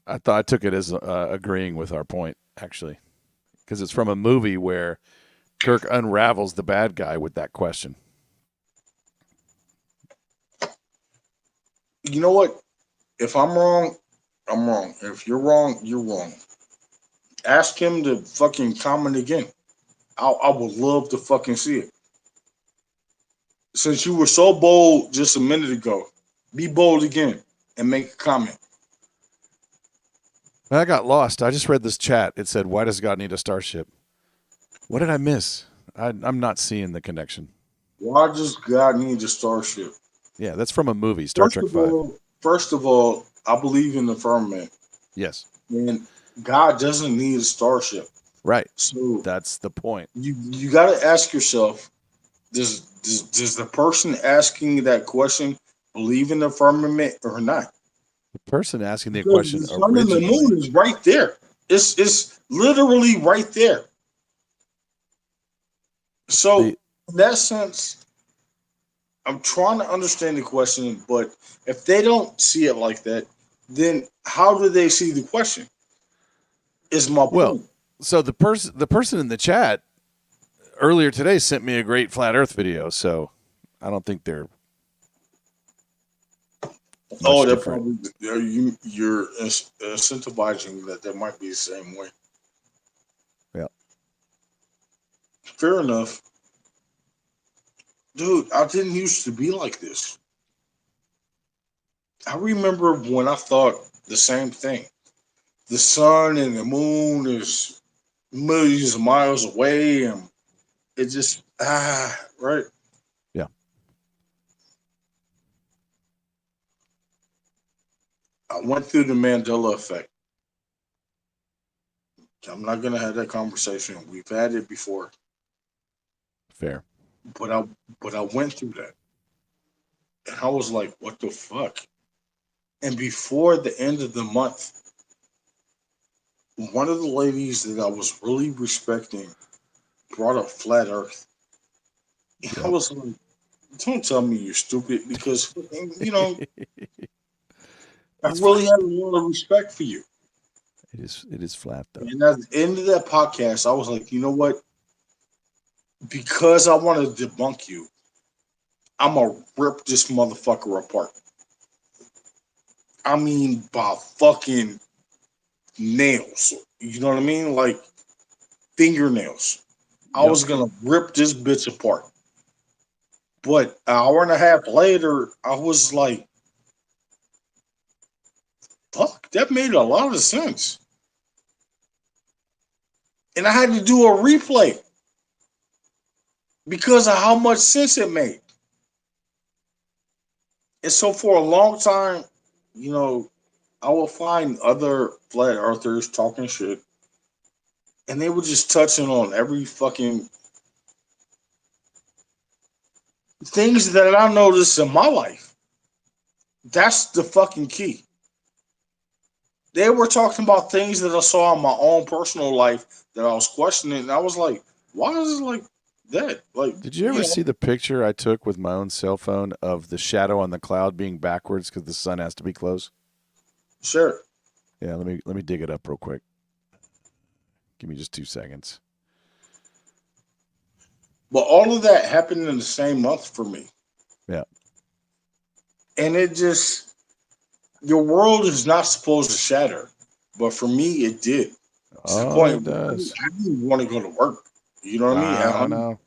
I took it as agreeing with our point, actually, because it's from a movie where Kirk unravels the bad guy with that question. You know what? If I'm wrong, I'm wrong. If you're wrong, you're wrong. Ask him to fucking comment again. I would love to fucking see it. Since you were so bold just a minute ago, be bold again and make a comment. I got lost. I just read this chat. It said, "Why does God need a starship?" What did I miss? I'm not seeing the connection. Why does God need a starship? Yeah, that's from a movie, Star Trek 5. First of all, I believe in the firmament, Yes, and God doesn't need a starship. right. So That's the point. you got to ask yourself, Does the person asking that question believe in the firmament or not? The person asking the Because question the sun and the originally. moon is right there. It's literally right there. So The in that sense, I'm trying to understand the question, but if they don't see it like that, then how do they see the question? Is my well, point. so the person in the chat earlier today sent me a great flat Earth video. So I don't think they're much Oh, they're different. probably you're incentivizing that. That might be the same way. Yeah. Fair enough, dude. I didn't used to be like this. I remember when I thought the same thing. The sun and the moon is millions of miles away, and it just right. Yeah. I went through the Mandela effect. I'm not gonna have that conversation. We've had it before, Fair. but I went through that, and I was like, "What the fuck?" And before the end of the month, one of the ladies that I was really respecting brought up flat Earth. And I Yep. was like, "Don't tell me you're stupid," because you know I It's really flat. had a lot of respect for you. It is flat though. And at the end of that podcast, I was like, you know what? Because I want to debunk you, I'm gonna rip this motherfucker apart. I mean, by fucking nails. You know what I mean? Like fingernails. I Yep. was gonna rip this bitch apart. But an hour and a half later, I was like, fuck, that made a lot of sense. And I had to do a replay because of how much sense it made. And so for a long time, you know, I will find other flat earthers talking shit, and they were just touching on every fucking things that I noticed in my life. That's the fucking key. They were talking about things that I saw in my own personal life that I was questioning, and I was like, why is it like that? Like, Did you ever see the picture I took with my own cell phone of the shadow on the cloud being backwards because the sun has to be close? sure. Yeah, let me dig it up real quick. Give me just 2 seconds. But all of that happened in the same month for me. Yeah. And it just, your world is not supposed to shatter. But for me, it did. To the Oh, it point where does. I didn't want to go to work. You know what I mean? And I know.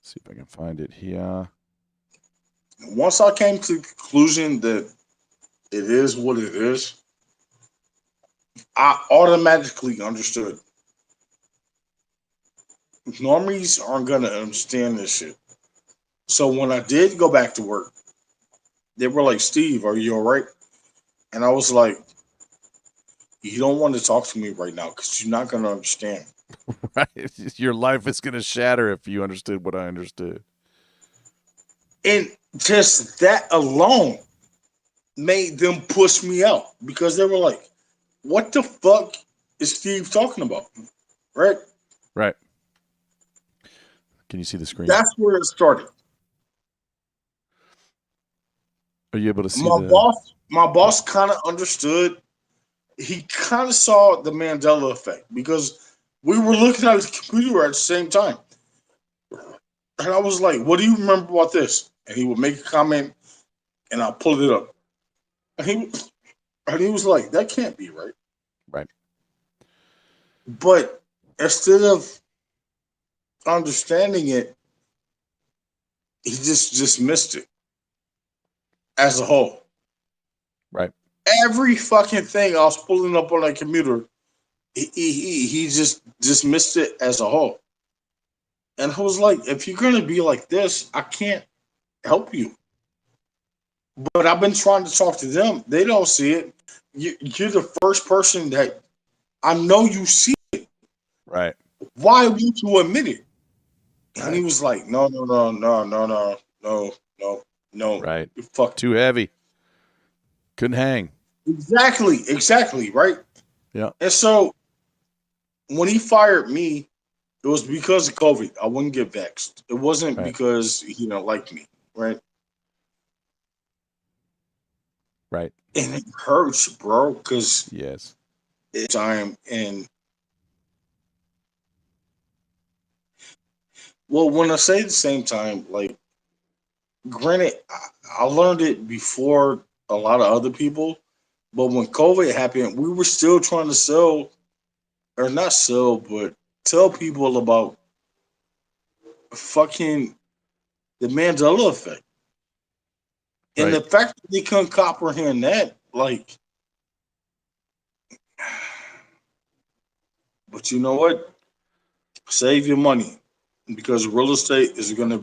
See if I can find it here. once I came to the conclusion that it is what it is, I automatically understood. Normies aren't going to understand this shit. So when I did go back to work, they were like, Steve, are you all right? And I was like, you don't want to talk to me right now because you're not going to understand. Right. Your life is going to shatter if you understood what I understood. And just that alone made them push me out because they were like, what the fuck is Steve talking about? Right? Right. Can you see the screen? That's where it started. Are you able to see My the? boss kind of understood. He kind of saw the Mandela effect because we were looking at his computer at the same time. And I was like, what do you remember about this? And he would make a comment and I pull it up. And he was like, that can't be right. Right. But instead of understanding it, he just dismissed it as a whole. Right. Every fucking thing I was pulling up on that computer, he just dismissed it as a whole. And I was like, if you're gonna be like this, I can't help you. But I've been trying to talk to them. They don't see it. You're the first person that I know you see it. Right. Why won't you admit it? And Right. he was like, no, no, no, no, no, no, no, no, no. Right. You fuck. Too heavy. Couldn't hang. Exactly, right? Yeah. And so when he fired me, it was because of COVID. I wouldn't get vexed. It wasn't Right. because he don't like me, right? Right. And it hurts, bro, because Yes. it's time and well, when I say the same time, like granted, I learned it before a lot of other people, but when COVID happened, we were still trying to sell or not sell, but tell people about fucking the Mandela effect. And the Right. fact that they couldn't comprehend that, like, but you know what? Save your money because real estate is going to